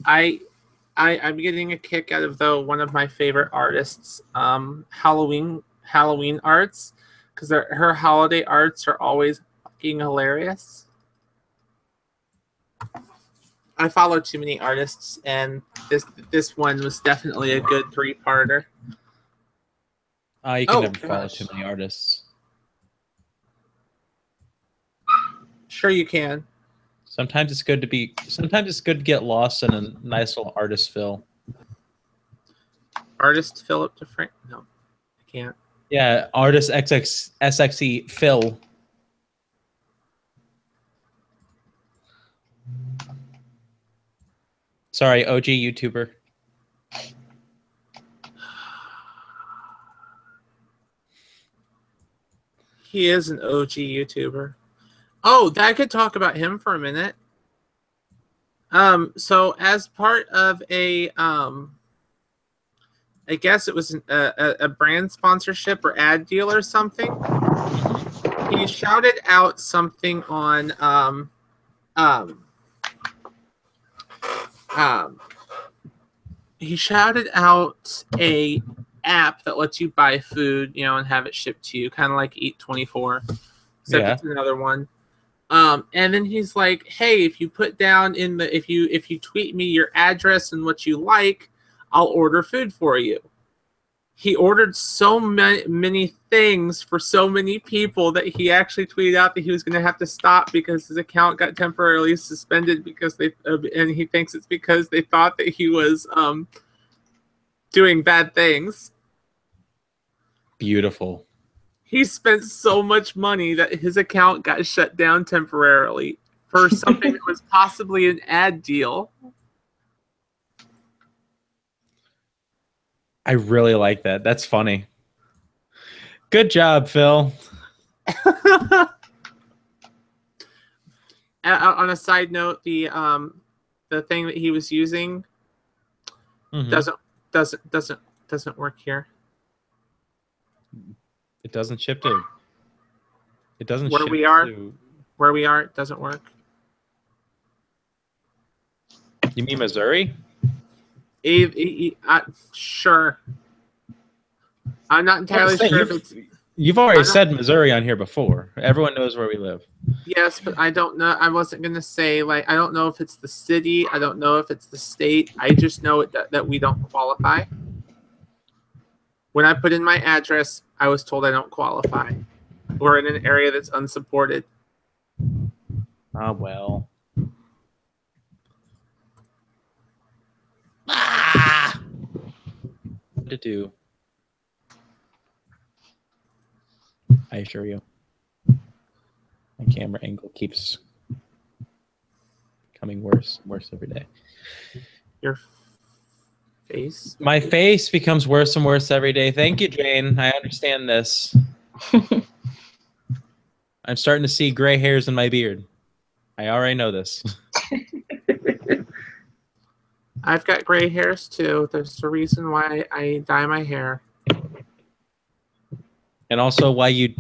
I'm getting a kick out of one of my favorite artists, Halloween arts, because her holiday arts are always fucking hilarious. I follow too many artists, and this one was definitely a good 3-parter. You can never follow too many artists. Sure, you can. Sometimes it's good to get lost in a nice little artist fill. Artist Philip DeFrank? No, I can't. Yeah, artist SXE Phil. Sorry, OG YouTuber. He is an OG YouTuber. Oh, I could talk about him for a minute. So as part of I guess it was a brand sponsorship or ad deal or something, he shouted out something on he shouted out a app that lets you buy food, and have it shipped to you, kind of like Eat24, except it's another one. And then he's like, "Hey, if you put down if you tweet me your address and what you like, I'll order food for you." He ordered so many things for so many people that he actually tweeted out that he was going to have to stop because his account got temporarily suspended because and he thinks it's because they thought that he was doing bad things. Beautiful. He spent so much money that his account got shut down temporarily for something that was possibly an ad deal. I really like that. That's funny. Good job, Phil. On a side note, the thing that he was using doesn't work here. It doesn't ship to. It doesn't where ship we are. to. Where we are, it doesn't work. You mean Missouri? Sure. I'm not entirely sure if it's. You've already said Missouri on here before. Everyone knows where we live. Yes, but I don't know. I wasn't going to say, I don't know if it's the city. I don't know if it's the state. I just know that we don't qualify. When I put in my address, I was told I don't qualify. We're in an area that's unsupported. Ah, well. What to do? I assure you. My camera angle keeps becoming worse and worse every day. Your face? My face becomes worse and worse every day. Thank you, Jane. I understand this. I'm starting to see gray hairs in my beard. I already know this. I've got gray hairs too. There's a reason why I dye my hair. And also why you're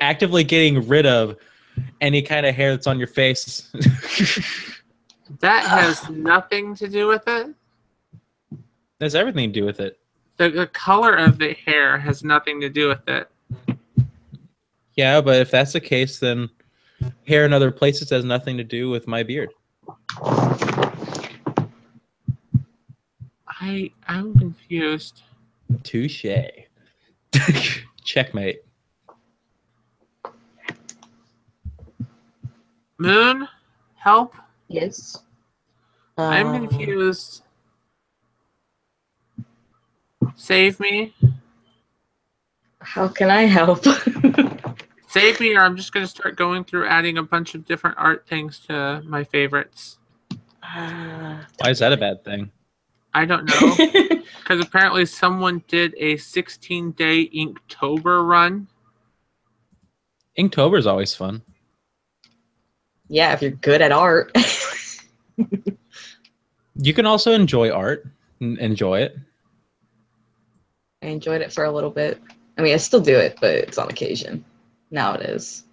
actively getting rid of any kind of hair that's on your face. That has nothing to do with it. There's everything to do with it. The color of the hair has nothing to do with it. Yeah, but if that's the case, then hair in other places has nothing to do with my beard. I'm confused. Touche. Checkmate. Moon, help. Yes. I'm confused. Save me. How can I help? Save me, or I'm just going to start going through adding a bunch of different art things to my favorites. Why is that a bad thing? I don't know. Because apparently someone did a 16-day Inktober run. Inktober is always fun. Yeah, if you're good at art. You can also enjoy art. Enjoy it. I enjoyed it for a little bit. I mean, I still do it, but it's on occasion. Now it is.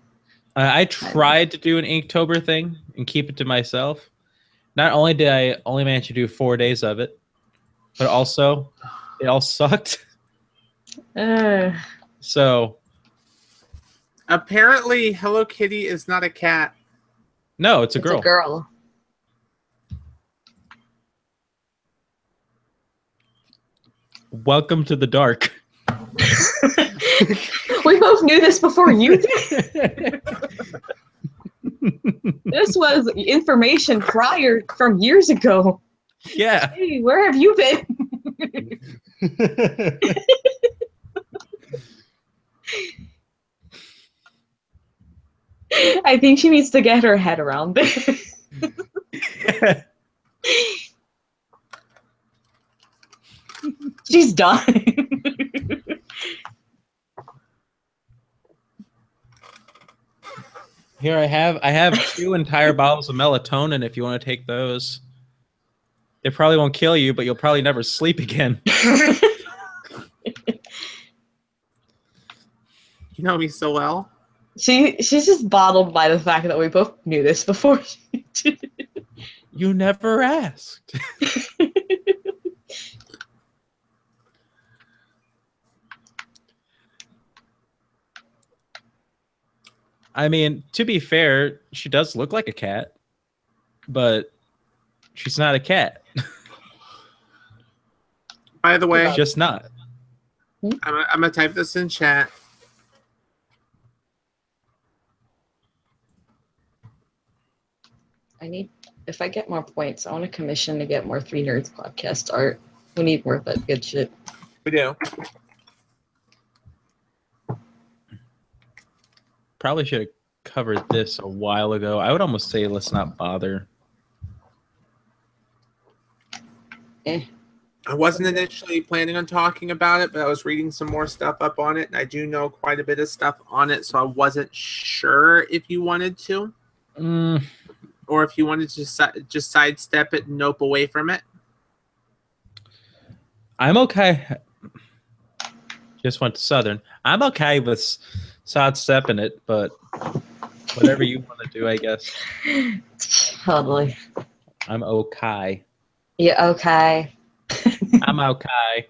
I tried to do an Inktober thing and keep it to myself. Not only did I only manage to do 4 days of it, but also it all sucked. So apparently, Hello Kitty is not a cat. no, it's a girl. It's a girl. Welcome to the dark. We both knew this before you did. This was information prior from years ago. Yeah. Hey, where have you been? I think she needs to get her head around this. She's done. Here I have 2 entire bottles of melatonin if you want to take those. They probably won't kill you, but you'll probably never sleep again. You know me so well. She's just bottled by the fact that we both knew this before. You never asked. I mean, to be fair, she does look like a cat, but she's not a cat. By the way, She's just not. I'm gonna type this in chat. If I get more points, I want to commission to get more 3 Nerds podcast art. We need more of that good shit. We do. Probably should have covered this a while ago. I would almost say let's not bother. I wasn't initially planning on talking about it, but I was reading some more stuff up on it, and I do know quite a bit of stuff on it, so I wasn't sure if you wanted to. Or if you wanted to just sidestep it and nope away from it. I'm okay. Just went to Southern. I'm okay with sidestepping it, but whatever you want to do, I guess. Totally. I'm okay. Yeah, okay. I'm okay.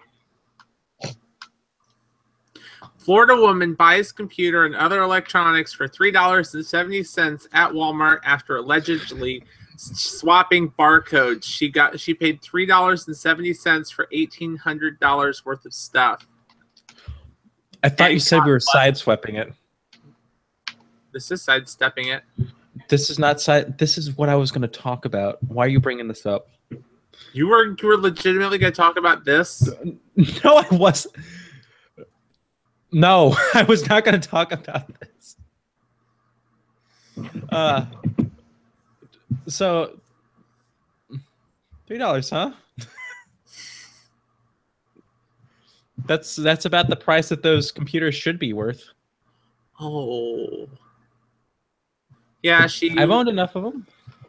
Florida woman buys computer and other electronics for $3.70 at Walmart after allegedly swapping barcodes. She paid $3.70 for $1,800 worth of stuff. I thought you said we were sideswiping it. This is sidestepping it. This is not side. This is what I was going to talk about. Why are you bringing this up? You were legitimately going to talk about this? No, I wasn't. No, I was not going to talk about this. So $3, huh? That's about the price that those computers should be worth. Oh. Yeah, I've owned enough of them.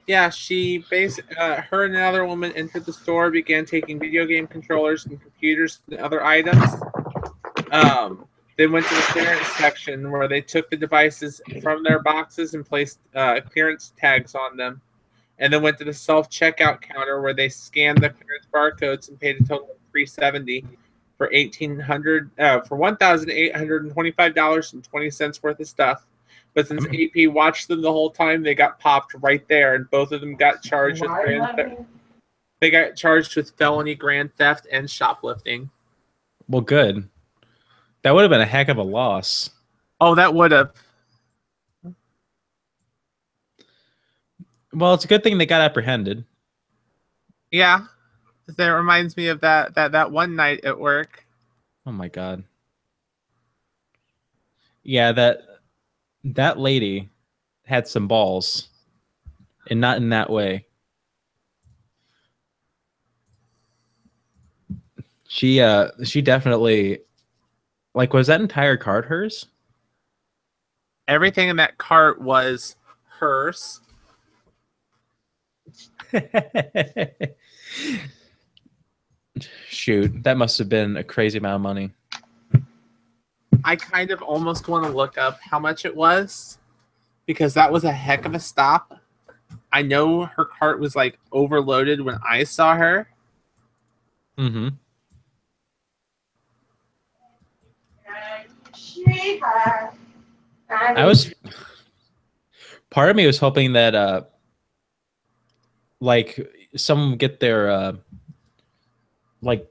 Yeah, she her and another woman entered the store, began taking video game controllers and computers and other items. They went to the clearance section where they took the devices from their boxes and placed clearance tags on them, and then went to the self-checkout counter where they scanned the clearance barcodes and paid a total of $370 for $1,825.20 worth of stuff. But since AP watched them the whole time, they got popped right there, and both of them got charged with They got charged with felony grand theft and shoplifting. Well, good. That would have been a heck of a loss. Oh, that would have. Well, it's a good thing they got apprehended. Yeah. That reminds me of that one night at work. Oh my god. Yeah, that lady had some balls. And not in that way. She definitely, like, was that entire cart hers? Everything in that cart was hers. Shoot, that must have been a crazy amount of money. I kind of almost want to look up how much it was, because that was a heck of a stop. I know her cart was like overloaded when I saw her. Mm-hmm. Part of me was hoping that like someone would get their like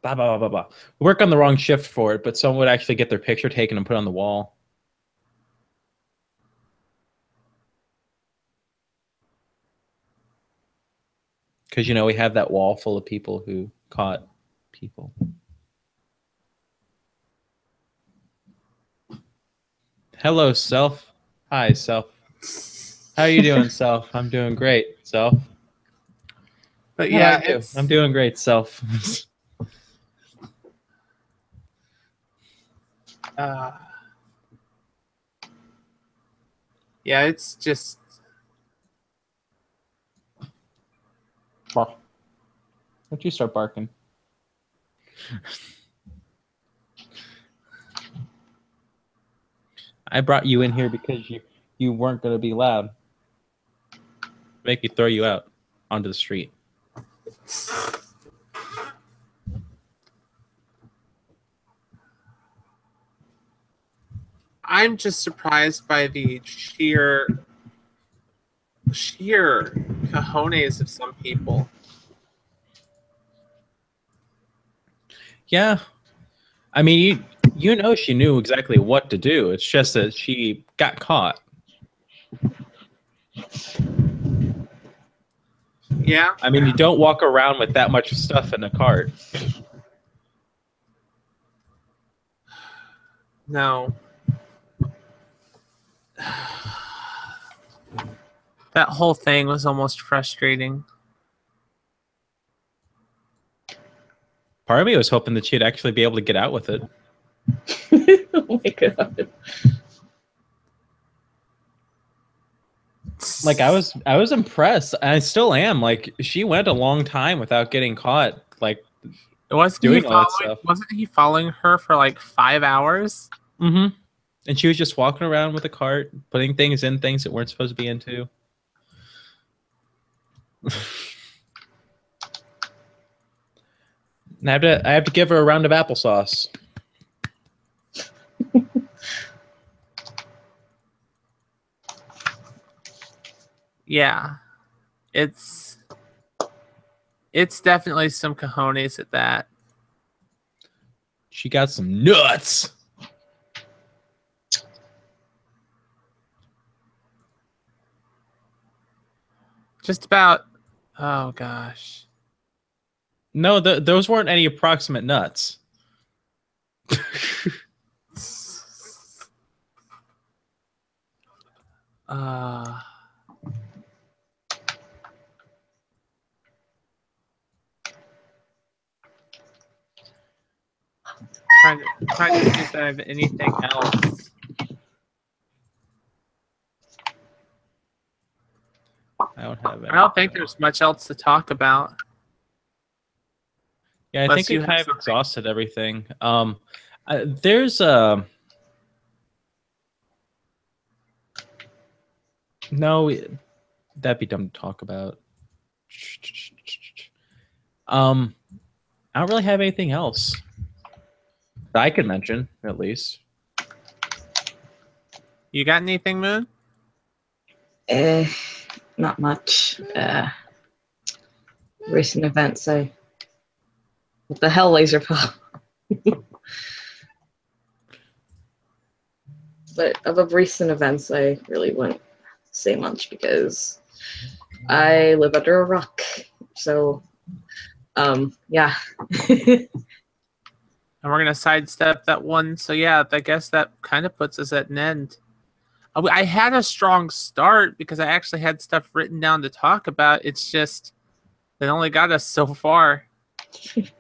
blah blah blah blah blah. Work on the wrong shift for it, but someone would actually get their picture taken and put on the wall. Because, you know, we have that wall full of people who caught people. Hello, Self. Hi, Self. How are you doing, Self? I'm doing great, Self. But How yeah, about you? I'm doing great, Self. Yeah, it's just. Why don't you start barking? I brought you in here because you weren't going to be loud. Make you throw you out onto the street. I'm just surprised by the sheer cojones of some people. Yeah. I mean, you know she knew exactly what to do. It's just that she got caught. Yeah. I mean, you don't walk around with that much stuff in a cart. No. That whole thing was almost frustrating. Part of me was hoping that she'd actually be able to get out with it. Oh my god. Like I was impressed. I still am. Like she went a long time without getting caught. Like doing all that stuff. Wasn't he following her for like 5 hours? Mm-hmm. And she was just walking around with a cart, putting things in things that weren't supposed to be into. And I have to give her a round of applesauce. Yeah. It's definitely some cojones at that. She got some nuts. Just about. Oh gosh. No, those weren't any approximate nuts. Trying to see if I have anything else. I don't think there's much else to talk about. Yeah, I think we kind of exhausted everything. There's no, that'd be dumb to talk about. I don't really have anything else that I could mention, at least. You got anything, Moon? Not much. Recent events, what the hell, Lazrpo? But of recent events, I really wouldn't say much because I live under a rock. So, yeah. And we're going to sidestep that one. So, yeah, I guess that kind of puts us at an end. I had a strong start because I actually had stuff written down to talk about. It's just it only got us so far. If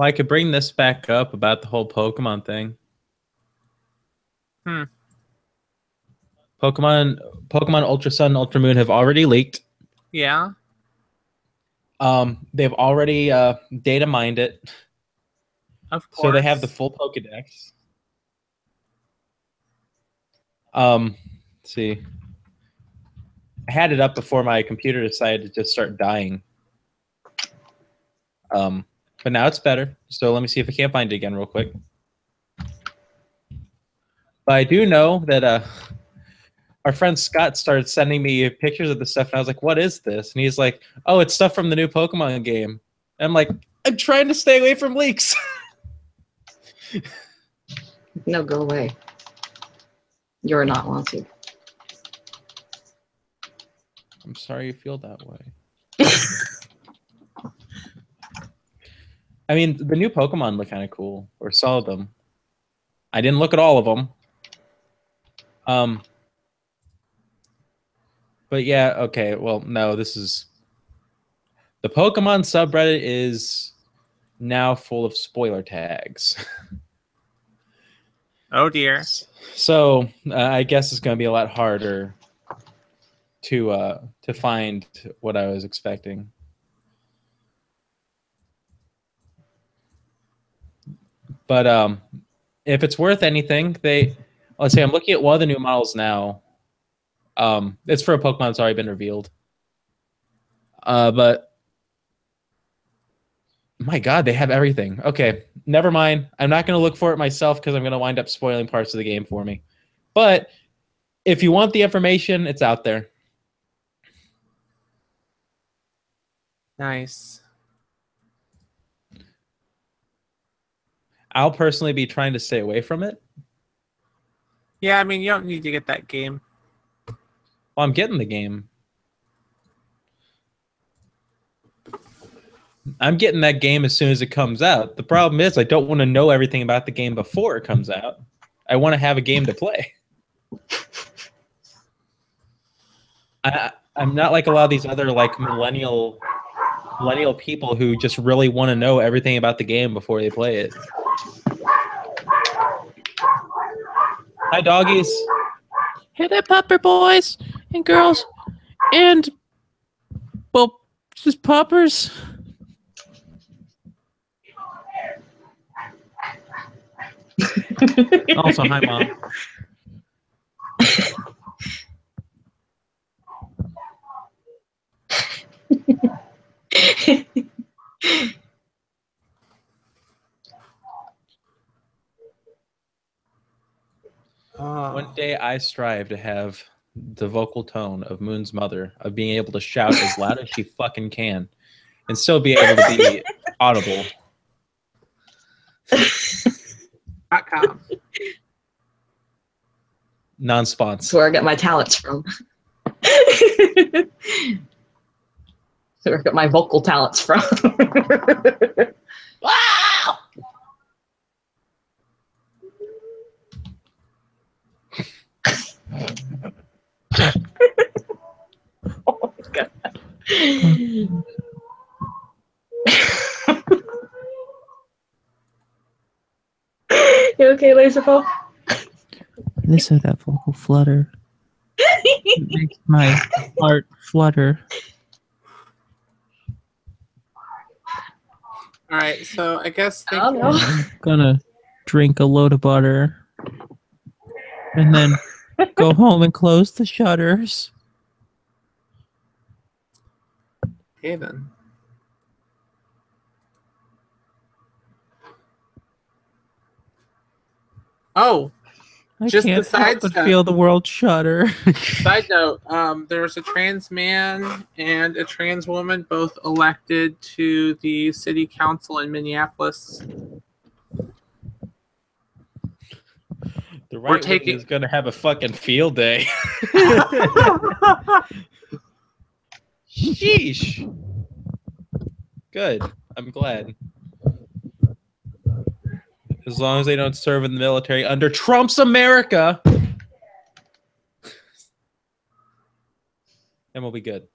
I could bring this back up about the whole Pokemon thing. Pokemon Ultra Sun, Ultra Moon have already leaked. Yeah. They've already data mined it. Of course. So they have the full Pokedex. Let's see. I had it up before my computer decided to just start dying. But now it's better. So let me see if I can't find it again real quick. But I do know that our friend Scott started sending me pictures of the stuff, and I was like, "What is this?" And he's like, "Oh, it's stuff from the new Pokemon game." And I'm like, "I'm trying to stay away from leaks." No, go away. You're not wanted. I'm sorry you feel that way. I mean, the new Pokemon look kind of cool, or saw them. I didn't look at all of them. But yeah, okay. Well, no, this is the Pokemon subreddit is now full of spoiler tags. Oh dear. So I guess it's going to be a lot harder to find what I was expecting. But if it's worth anything, let's say I'm looking at one of the new models now. It's for a Pokemon that's already been revealed. But my God, they have everything. Okay, never mind. I'm not going to look for it myself because I'm going to wind up spoiling parts of the game for me. But if you want the information, it's out there. Nice. I'll personally be trying to stay away from it. Yeah, I mean, you don't need to get that game. Well, I'm getting the game. I'm getting that game as soon as it comes out. The problem is I don't want to know everything about the game before it comes out. I want to have a game to play. I'm not like a lot of these other like millennial people who just really want to know everything about the game before they play it. Hi, doggies. Hey there, pupper boys and girls, and well, just puppers. Also, hi, Mom. One day I strive to have the vocal tone of Moon's mother, of being able to shout as loud as she fucking can and still be able to be audible. .com. Non-spons. That's where I get my talents from. That's where I get my vocal talents from. Wow! Oh my God. You okay, Lazrpo? Listen to that vocal flutter. It makes my heart flutter. All right, so I guess I'm gonna drink a load of butter and then go home and close the shutters. Okay then. I just can't the side help but stuff. feel the world shudder. Side note, there's a trans man and a trans woman both elected to the city council in Minneapolis. The right wing is going to have a fucking field day. Sheesh. Good. I'm glad. As long as they don't serve in the military under Trump's America, then we'll be good.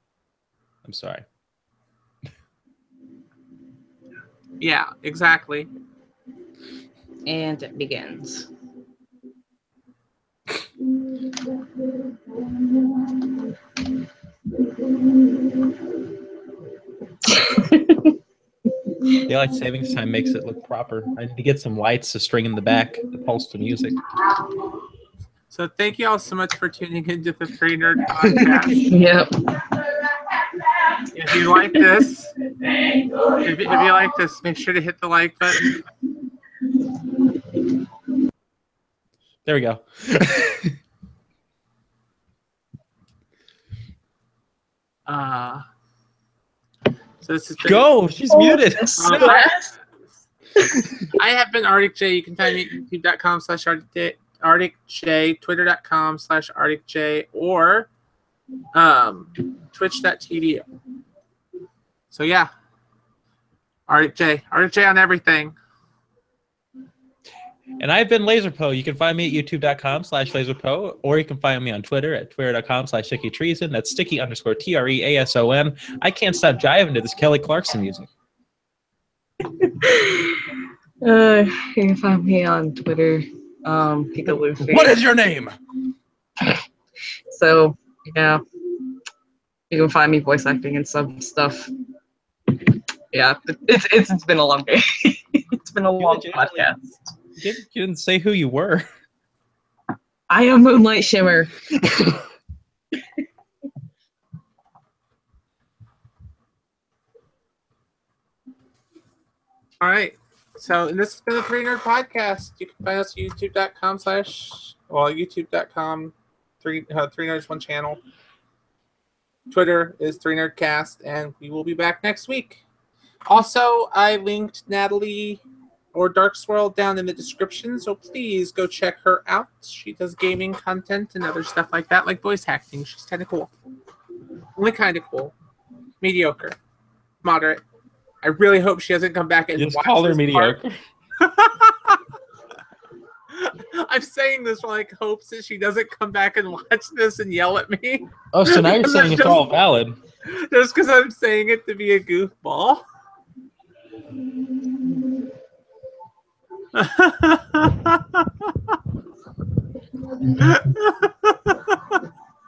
I'm sorry. Yeah, exactly. And it begins. Daylight savings time makes it look proper. I need to get some lights to string in the back to pulse the music. So thank you all so much for tuning into the Three Nerd Podcast. Yep. If you like this, if you like this, make sure to hit the like button. There we go. So this has been Go. She's muted. I have been ArticJay. You can find me at youtube.com/ArticJay, twitter.com/ArticJay, or twitch.tv. So yeah, ArticJay on everything. And I've been Lazrpo. You can find me at youtube.com/Lazrpo, or you can find me on Twitter at twitter.com/StickyTreason. That's sticky_TREASON. I can't stop jiving to this Kelly Clarkson music. You can find me on Twitter, Pika What is your name? So, yeah. You can find me voice acting and some stuff. Yeah, it's been a long day. It's been a long podcast. You didn't say who you were. I am Moonlight Shimmer. All right. So this has been the Three Nerd Podcast. You can find us at youtube.com, three nerds one channel. Twitter is 3nerdcast, and we will be back next week. Also, I linked Natalie or Darkswirl down in the description, so please go check her out. She does gaming content and other stuff like that, like voice acting. She's kind of cool. Only kind of cool. Mediocre. Moderate. I really hope she doesn't come back and Just watch call her this mediocre. I'm saying this for like hopes that she doesn't come back and watch this and yell at me. Oh, so now you're saying it's all valid. Just because I'm saying it to be a goofball.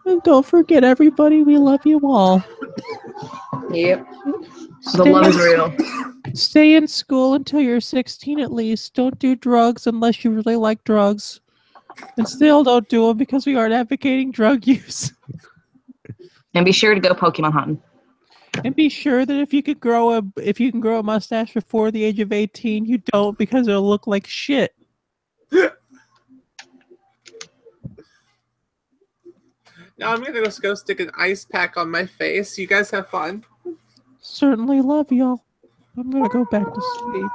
And don't forget, everybody, we love you all. Yep. The love is real. Stay in school until you're 16 at least. Don't do drugs unless you really like drugs. And still don't do them because we aren't advocating drug use. And be sure to go Pokemon hunting. And be sure that if you can grow a mustache before the age of 18, you don't, because it'll look like shit. Now I'm gonna just go stick an ice pack on my face. You guys have fun. Certainly love y'all. I'm gonna go back to sleep.